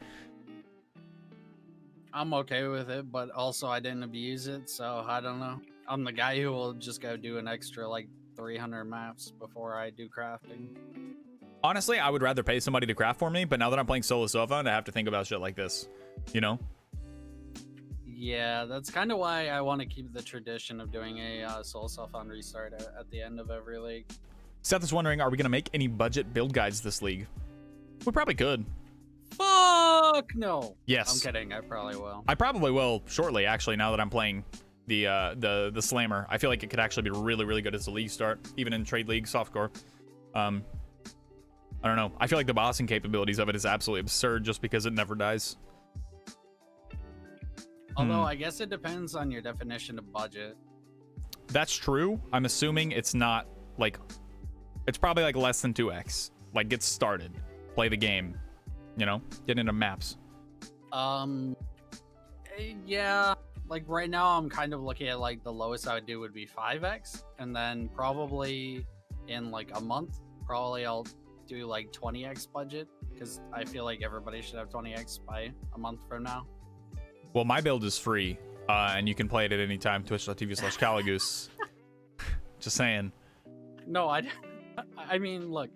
I'm okay with it, but also I didn't abuse it, so I don't know. I'm the guy who will just go do an extra like 300 maps before I do crafting. Honestly, I would rather pay somebody to craft for me, but now that I'm playing solo Soulfound, I have to think about shit like this, you know? Yeah, that's kind of why I want to keep the tradition of doing a solo Soulfound restart at the end of every league. Seth is wondering, are we going to make any budget build guides this league? We probably could. Fuck no. Yes. I'm kidding. I probably will. I probably will shortly, actually, now that I'm playing the Slammer. I feel like it could actually be really, really good as a league start, even in trade league softcore. I don't know. I feel like the bossing capabilities of it is absolutely absurd just because it never dies. Although I guess it depends on your definition of budget. That's true. I'm assuming it's not like, it's probably like less than 2x. Like get started, play the game, you know, get into maps. Yeah, like right now I'm kind of looking at like the lowest I would do would be 5x, and then probably in like a month, probably I'll do like 20x budget because I feel like everybody should have 20x by a month from now. Well, my build is free, and you can play it at any time. Twitch.tv/Kalecgoose. Just saying. No, I mean, look.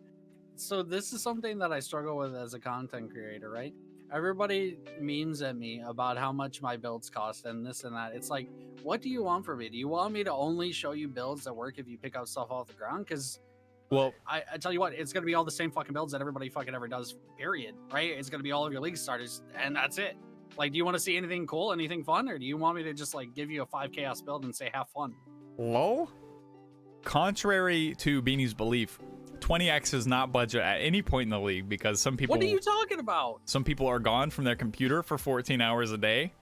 So this is something that I struggle with as a content creator, right? Everybody memes at me about how much my builds cost and this and that. It's like, what do you want from me? Do you want me to only show you builds that work if you pick up stuff off the ground? Because, well, I tell you what, it's going to be all the same fucking builds that everybody fucking ever does, period, right? It's going to be all of your league starters, and that's it. Like, do you want to see anything cool, anything fun, or do you want me to just, like, give you a 5 chaos build and say, have fun? Low? Contrary to Beanie's belief, 20x is not budget at any point in the league because some people... What are you talking about? Some people are gone from their computer for 14 hours a day,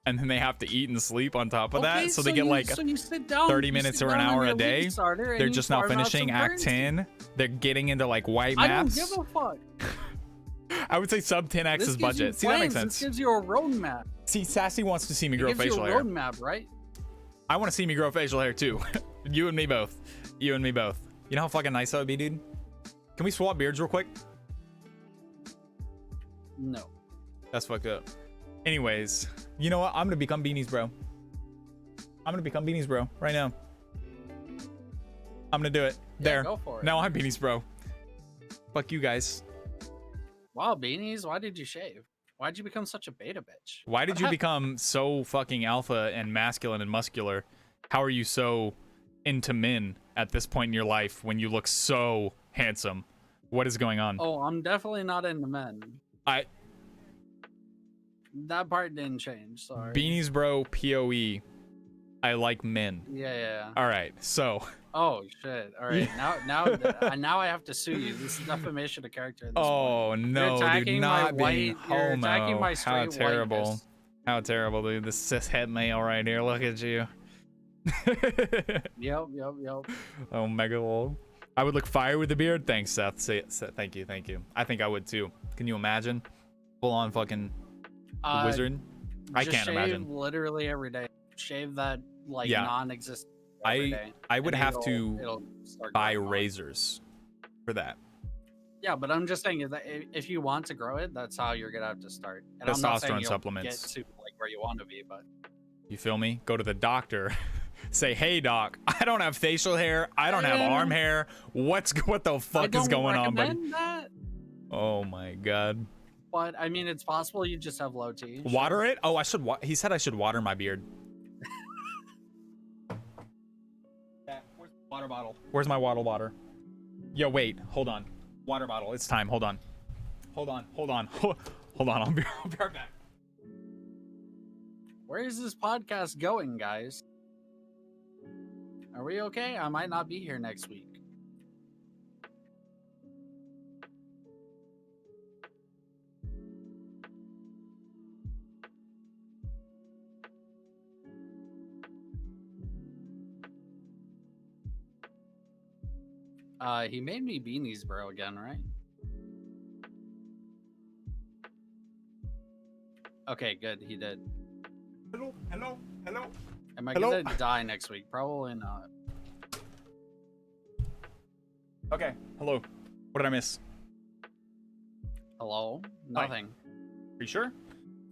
and then they have to eat and sleep on top of that, so they get, like, 30 minutes or an hour a day. They're just now finishing Act 10. They're getting into, like, white maps. I don't give a fuck. I would say sub 10x is budget. See, that makes sense. This gives you a roadmap. See, Sassy wants to see me grow facial hair. It gives you a roadmap, right? I want to see me grow facial hair too. You and me both. You and me both. You know how fucking nice that would be, dude? Can we swap beards real quick? No. That's fucked up. Anyways, you know what? I'm gonna become Beaniesbro. I'm gonna become Beaniesbro right now. I'm gonna do it. Yeah, there. Go for it. Now I'm Beaniesbro. Fuck you guys. Wow, Beanies, why did you shave? Why'd you become such a beta bitch? Why did you become so fucking alpha and masculine and muscular? How are you so into men at this point in your life when you look so handsome? What is going on? Oh, I'm definitely not into men. That part didn't change, sorry. BeaniesbroPoE. I like men. Yeah. All right, so... Oh shit! All right, now I have to sue you. This is defamation of character. At this point. No, dude! Not being homo. You're attacking my straight How terrible! whiteness. How terrible, dude! This cis het male right here. Look at you. Yep. Oh, mega lol. I would look fire with the beard. Thanks, Seth. Thank you. I think I would too. Can you imagine? Full on fucking wizard. I can't imagine. Literally every day. Shave that like non-existent. I would have to buy razors for that. Yeah, but I'm just saying that if you want to grow it, that's how you're gonna have to start. And Testosterone I'm not saying supplements. Get to like where you want to be, but you feel me? Go to the doctor. Say, hey doc, I don't have facial hair. I don't have arm hair. What the fuck is going on, buddy? That. Oh my god. But I mean, it's possible you just have low T. Water it? Oh, I should. He said I should water my beard. Where's my water bottle? Where's my water? Yo, wait, hold on. Water bottle, it's time. Hold on. Hold on. Hold on. I'll be right back. Where is this podcast going, guys? Are we okay? I might not be here next week. He made me Beaniesbro again, right? Okay, good. He did. Hello. Am I Hello? gonna die next week? Probably not. Okay, hello. What did I miss? Hello? Nothing. Are you sure?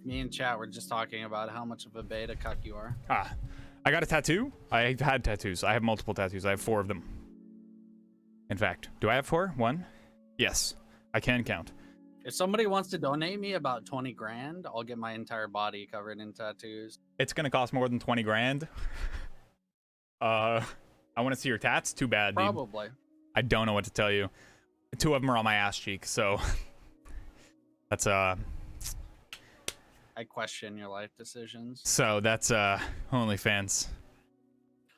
Me and chat were just talking about how much of a beta cuck you are. I got a tattoo. I've had tattoos. I have multiple tattoos. I have 4 of them. In fact, do I have 4? 1? Yes, I can count. If somebody wants to donate me about 20 grand, I'll get my entire body covered in tattoos. It's gonna cost more than 20 grand. I want to see your tats. Too bad, dude. Probably. I don't know what to tell you. 2 of them are on my ass cheek, so that's I question your life decisions. so that's OnlyFans.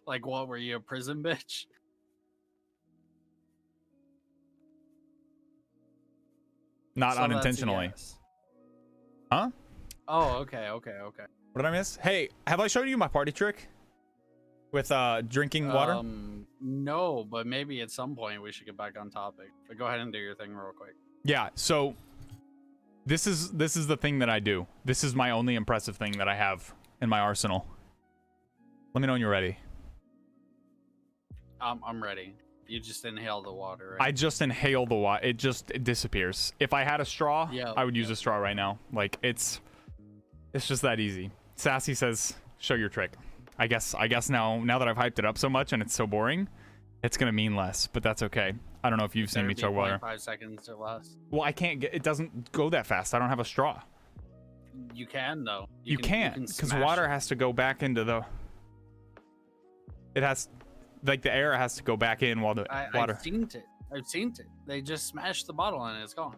Like, what, were you a prison bitch? Not So that's a unintentionally. yes. Huh? Oh, okay. What did I miss? Hey, have I showed you my party trick with drinking water? No, but maybe at some point we should get back on topic. But go ahead and do your thing real quick. Yeah, so this is the thing that I do. This is my only impressive thing that I have in my arsenal. Let me know when you're ready. I'm ready. You just inhale the water, right? I just inhale the water. It disappears. If I had a straw, Yeah, I would use a straw right now. Like it's just that easy. Sassy says, "Show your trick." I guess now that I've hyped it up so much and it's so boring, it's gonna mean less. But that's okay. I don't know if you've seen me chug water. 5 seconds or less. Well, I can't get. It doesn't go that fast. I don't have a straw. You can though. You can't because smash water it. has to go back into the. It has, like the air has to go back in while the water. I've seen it. They just smashed the bottle and it's gone.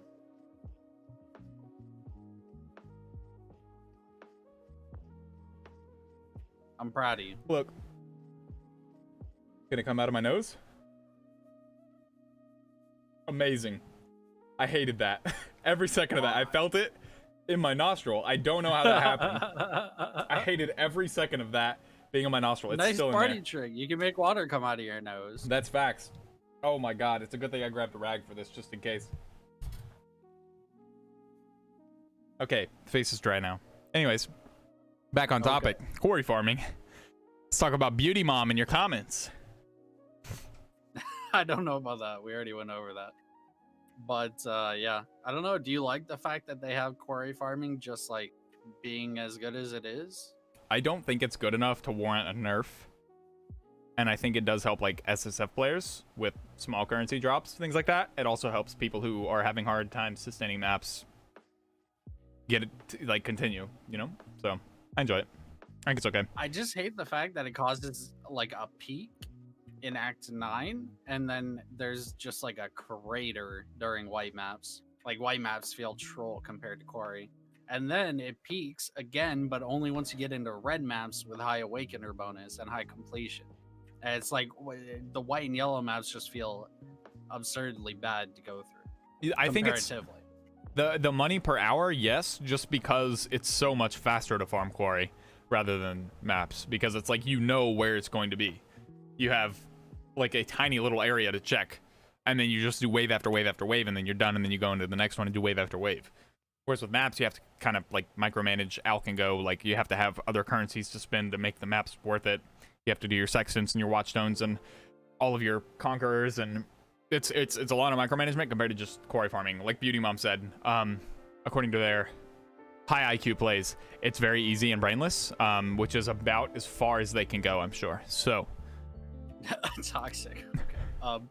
I'm proud of you. Look. Gonna come out of my nose. Amazing. I hated that. Every second of that. I felt it in my nostril. I don't know how that happened. I hated every second of that being in my nostril. It's Nice still in party there. trick. You can make water come out of your nose. That's facts. Oh my god, it's a good thing I grabbed a rag for this just in case. Okay, face is dry now. Anyways, back on topic. Okay. Quarry farming. Let's talk about Beauty Mom in your comments. I don't know about that. We already went over that. But yeah, I don't know. Do you like the fact that they have quarry farming just like being as good as it is? I don't think it's good enough to warrant a nerf. And I think it does help like SSF players with small currency drops, things like that. It also helps people who are having hard time sustaining maps get it to, like continue, you know? So I enjoy it. I think it's okay. I just hate the fact that it causes like a peak in Act 9, and then there's just like a crater during white maps. Like white maps feel troll compared to quarry. And then it peaks again, but only once you get into red maps with high awakener bonus and high completion. And it's like the white and yellow maps just feel absurdly bad to go through. I think it's comparatively. the money per hour, yes, just because it's so much faster to farm quarry rather than maps, because it's like you know where it's going to be. You have like a tiny little area to check, and then you just do wave after wave after wave, and then you're done, and then you go into the next one and do wave after wave. Whereas with maps, you have to kind of like micromanage Alk and go. Like you have to have other currencies to spend to make the maps worth it. You have to do your sextants and your watchstones and all of your conquerors, and it's a lot of micromanagement compared to just quarry farming. Like Beauty Mom said, according to their high IQ plays, it's very easy and brainless, which is about as far as they can go, I'm sure. So toxic. Okay.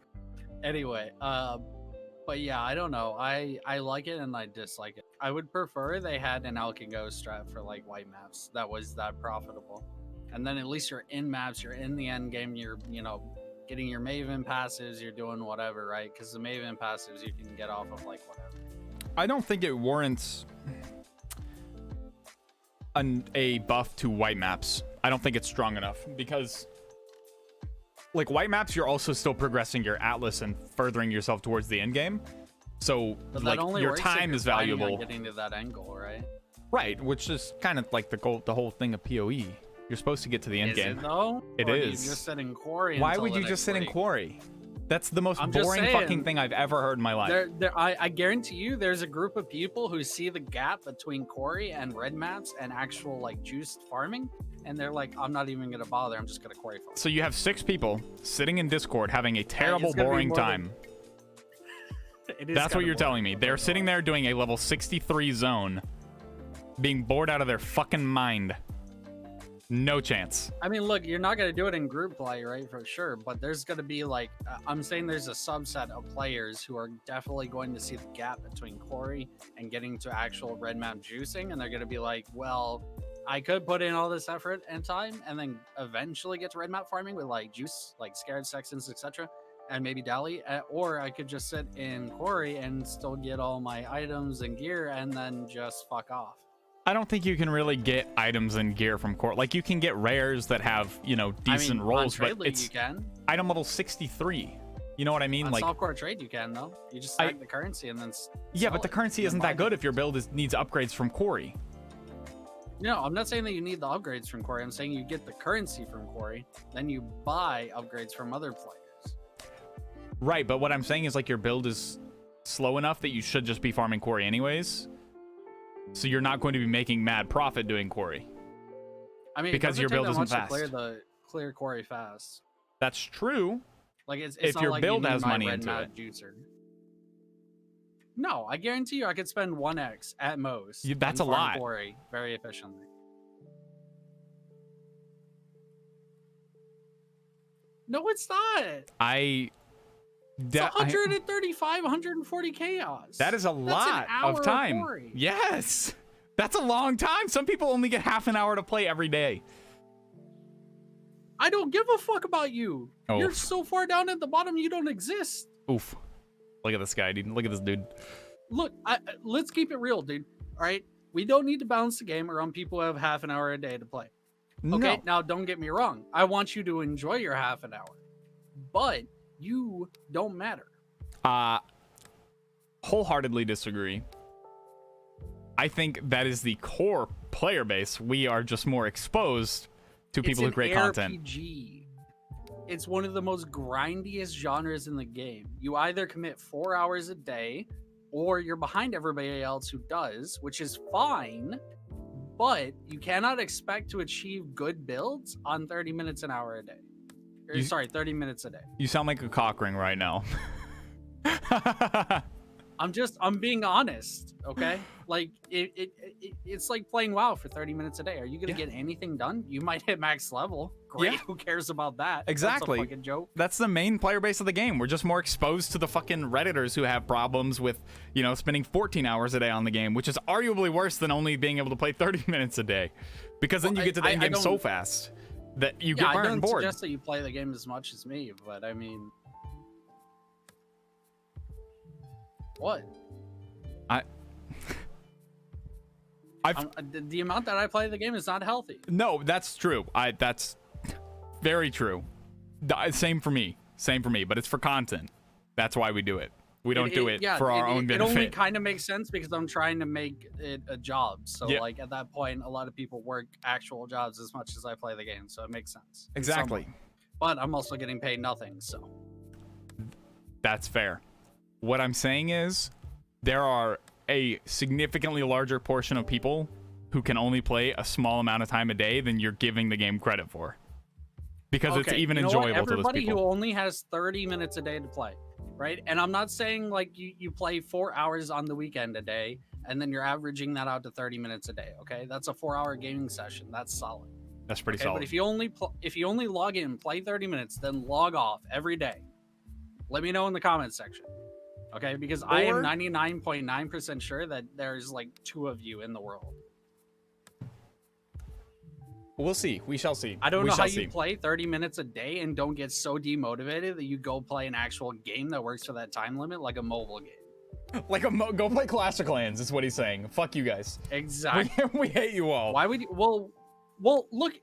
Anyway, but yeah, I don't know. I like it and I dislike it. I would prefer they had an Alk and Go strat for like white maps that was that profitable. And then at least you're in maps, you're in the end game, you're, you know, getting your Maven passives, you're doing whatever, right? Because the Maven passives you can get off of like whatever. I don't think it warrants a buff to white maps. I don't think it's strong enough because, like, white maps, you're also still progressing your Atlas and furthering yourself towards the end game. So, like, your time is valuable. Getting to that end goal, right? Right, which is kind of like the whole thing of PoE. You're supposed to get to the end game. Is it though? It or is. You just sit in quarry. Why would you just sit in quarry? That's the most boring fucking thing I've ever heard in my life. I guarantee you there's a group of people who see the gap between quarry and red maps and actual like juiced farming, and they're like, I'm not even gonna bother, I'm just gonna quarry farm. So you have 6 people sitting in Discord having a terrible, boring time. That's what you're telling me. They're sitting there doing a level 63 zone, being bored out of their fucking mind. No chance. I mean, look, you're not going to do it in group play, right? For sure. But there's going to be like, I'm saying there's a subset of players who are definitely going to see the gap between quarry and getting to actual red map juicing. And they're going to be like, well, I could put in all this effort and time and then eventually get to red map farming with like juice, like scared sextons, etc. And maybe dally. Or I could just sit in quarry and still get all my items and gear and then just fuck off. I don't think you can really get items and gear from core. Like, you can get rares that have, you know, decent rolls, but it's you can. Item level 63. You know what I mean? On like softcore trade, you can though. You just stack the currency and then. Yeah, but the currency isn't that good if your build needs upgrades from quarry. No, I'm not saying that you need the upgrades from quarry. I'm saying you get the currency from quarry, then you buy upgrades from other players. Right, but what I'm saying is like your build is slow enough that you should just be farming quarry anyways. So you're not going to be making mad profit doing quarry. I mean, because your build isn't fast. Clear quarry fast. That's true. Like it's if not your like build you need has my money red into map it. Juicer. No, I guarantee you, I could spend 1x at most. That's a lot. Quarry very efficiently. No, it's not. It's 135, 140 chaos. That is a lot of time. Yes. That's a long time. Some people only get half an hour to play every day. I don't give a fuck about you. Oh. You're so far down at the bottom, you don't exist. Oof. Look at this guy, dude. Look at this dude. Look, let's keep it real, dude. All right? We don't need to balance the game around people who have half an hour a day to play. Okay? Now, don't get me wrong. I want you to enjoy your half an hour. But you don't matter. Wholeheartedly disagree. I think that is the core player base. We are just more exposed to people who create content. It's one of the most grindiest genres in the game. You either commit 4 hours a day or you're behind everybody else who does, which is fine, but you cannot expect to achieve good builds on 30 minutes an hour a day. 30 minutes a day. You sound like a cock ring right now. I'm being honest, okay? Like it's like playing WoW for 30 minutes a day. Are you gonna get anything done? You might hit max level. Great, who cares about that? Exactly. That's a fucking joke. That's the main player base of the game. We're just more exposed to the fucking Redditors who have problems with, you know, spending 14 hours a day on the game, which is arguably worse than only being able to play 30 minutes a day. Because then you get to the end game so fast that you get burnt and bored. I don't suggest that you play the game as much as me, but I mean, what? The amount that I play the game is not healthy. No, that's true. That's very true. Same for me. But it's for content. That's why we do it. We don't do it for our own benefit. It only kind of makes sense because I'm trying to make it a job. So like at that point, a lot of people work actual jobs as much as I play the game. So it makes sense. Exactly. But I'm also getting paid nothing. So that's fair. What I'm saying is there are a significantly larger portion of people who can only play a small amount of time a day than you're giving the game credit for. Because it's even enjoyable to those people. Everybody who only has 30 minutes a day to play, right? And I'm not saying like you play 4 hours on the weekend a day and then you're averaging that out to 30 minutes a day, okay? That's a 4-hour gaming session. That's solid. That's pretty solid. But if you only log in, play 30 minutes, then log off every day, let me know in the comments section. Okay, because I am 99.9% sure that there's like 2 of you in the world. We'll see. We shall see. I don't We know how shall you see. play 30 minutes a day and don't get so demotivated that you go play an actual game that works for that time limit, like a mobile game. Like go play Clash of Clans is what he's saying. Fuck you guys. Exactly. We hate you all. Why would you? Well, look,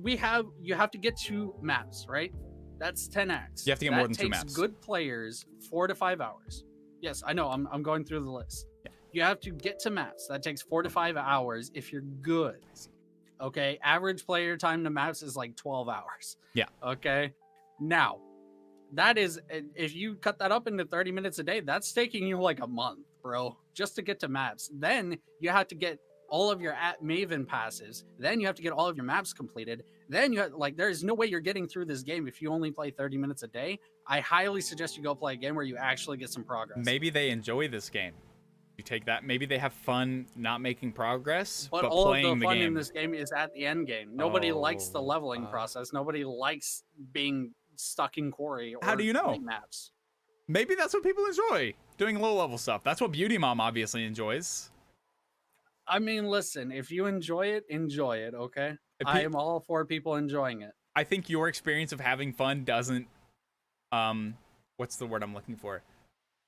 you have to get 2 maps, right? That's 10x. You have to get more than 2 takes maps. Good players 4 to 5 hours. Yes, I know. I'm going through the list. Yeah. You have to get to maps. That takes 4 to 5 hours if you're good. Okay, average player time to maps is like 12 hours. Yeah. Okay. Now, that is, if you cut that up into 30 minutes a day, that's taking you like a month, bro, just to get to maps. Then you have to get all of your Maven passes. Then you have to get all of your maps completed. Then you have, like, there's no way you're getting through this game if you only play 30 minutes a day. I highly suggest you go play a game where you actually get some progress. Maybe they enjoy this game. You take that. Maybe they have fun not making progress, but all of the fun in this game is at the end game. Nobody likes the leveling process. Nobody likes being stuck in quarry. Or How do you know? Maps. Maybe that's what people enjoy, doing low level stuff. That's what Beauty Mom obviously enjoys. I mean, listen, if you enjoy it, okay? I am all for people enjoying it. I think your experience of having fun doesn't, what's the word I'm looking for?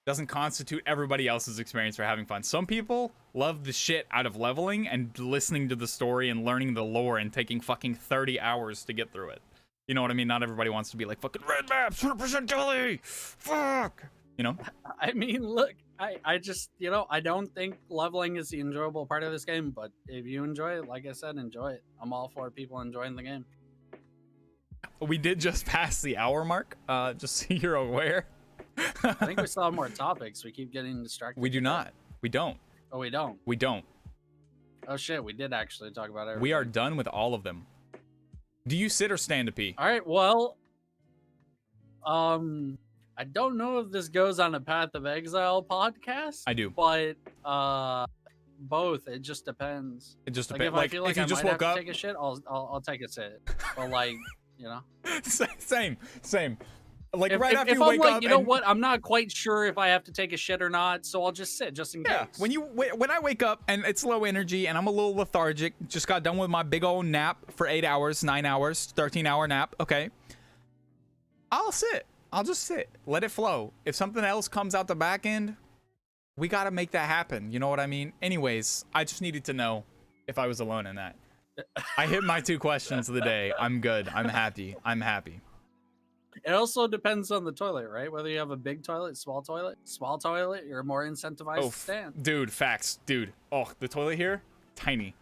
Doesn't constitute everybody else's experience for having fun. Some people love the shit out of leveling and listening to the story and learning the lore and taking fucking 30 hours to get through it. You know what I mean? Not everybody wants to be like, fucking red maps, 100% Kelly! Fuck! You know? I mean, look, I just, you know, I don't think leveling is the enjoyable part of this game, but if you enjoy it, like I said, enjoy it. I'm all for people enjoying the game. We did just pass the hour mark, just so you're aware. I think we still have more topics. We keep getting distracted. We do not. We don't. Oh, we don't? We don't. Oh, shit. We did actually talk about everything. We are done with all of them. Do you sit or stand to pee? All right. Well, I don't know if this goes on a Path of Exile podcast. I do. But, both. It just depends. It just Like, depends. if I feel like if you I just might woke have up, to take a shit, I'll take a sit. But, like, you know. same. Like If, right if, after if you I'm wake like, up, you know and- what, I'm not quite sure if I have to take a shit or not, so I'll just sit just in Yeah, case. when I wake up and it's low energy and I'm a little lethargic, just got done with my big old nap for 8 hours, 9 hours, 13-hour nap. Okay, I'll sit. I'll just sit. Let it flow. If something else comes out the back end, we gotta make that happen. You know what I mean? Anyways, I just needed to know if I was alone in that. I hit my 2 questions of the day. I'm good. I'm happy. It also depends on the toilet, right? Whether you have a big toilet, small toilet. Small toilet, you're more incentivized to stand. Dude, facts. Dude. Oh, the toilet here, tiny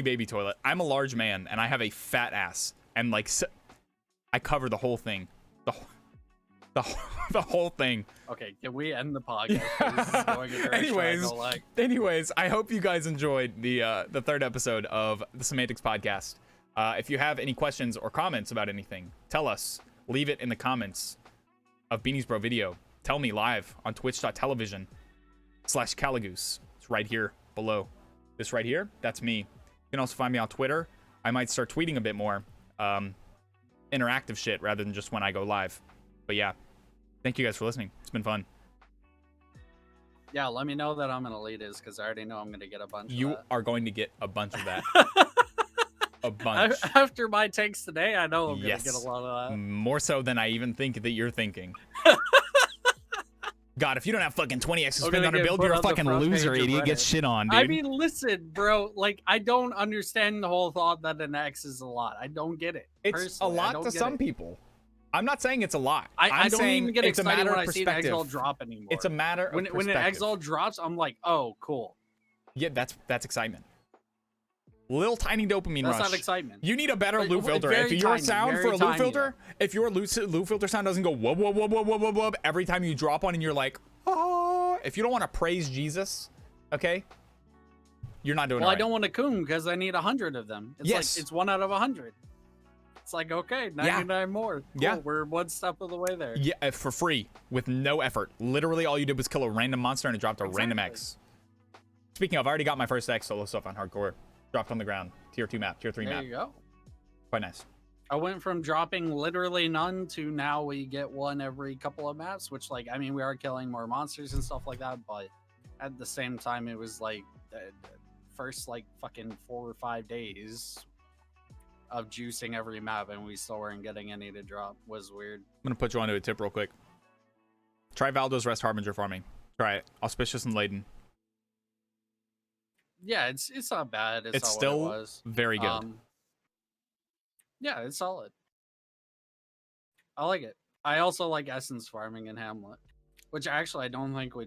baby toilet. I'm a large man and I have a fat ass, and like I cover the whole thing. The whole thing. Okay, can we end the podcast? This is going in a direction I don't like. Anyways, I hope you guys enjoyed the 3rd episode of the Semantics podcast. If you have any questions or comments about anything, tell us. Leave it in the comments of Beaniesbro video. Tell me live on twitch.tv/Kalecgoose. It's right here below. This right here, that's me. You can also find me on Twitter. I might start tweeting a bit more interactive shit rather than just when I go live. But yeah, thank you guys for listening. It's been fun. Yeah, let me know that I'm gonna lead this because I already know I'm gonna get a bunch of You that. are going to get a bunch of that. A bunch. After my takes today, I know I'm Yes. gonna get a lot of that. More so than I even think that you're thinking. God, if you don't have fucking 20x to spend on a build, you're a fucking loser, idiot. Get shit on, dude. I mean, listen, bro. Like, I don't understand the whole thought that an X is a lot. I don't get it. It's Personally, a lot to some people. I'm not saying it's a lot. I don't saying even get it's a excited matter when of I see an perspective. Exile drop anymore. It's a matter of when perspective. an Exile drops, I'm like, oh, cool. Yeah, that's excitement. Little tiny dopamine rush. That's not excitement. You need a better Like, loop filter. very If your tiny, sound very for a loop tiny, filter, if your loop filter sound doesn't go wub wub wub wub wub wub wub every time you drop one and you're like, oh, if you don't want to praise Jesus, okay, you're not doing it Well, right. I don't want to coom because I need 100 of them. It's Yes. like it's 1 out of 100. It's like, okay, 99 more. Cool. Yeah. We're one step of the way there. Yeah, for free with no effort. Literally, all you did was kill a random monster and it dropped a random Exactly. X. Speaking of, I already got my first X solo stuff on hardcore. Dropped on the ground. Tier 2 map, tier 3 There map. you go. Quite nice. I went from dropping literally none to now we get 1 every couple of maps, which, like, I mean, we are killing more monsters and stuff like that, but at the same time, it was like the first, like, fucking 4 or 5 days. of juicing every map and we still weren't getting any to drop was weird. I'm gonna put you onto a tip real quick. Try Valdo's Rest Harbinger farming. Try it. Auspicious and Laden. Yeah, it's not bad. It's not still what it was. very good. Yeah, it's solid. I like it. I also like Essence farming in Hamlet, which actually I don't think would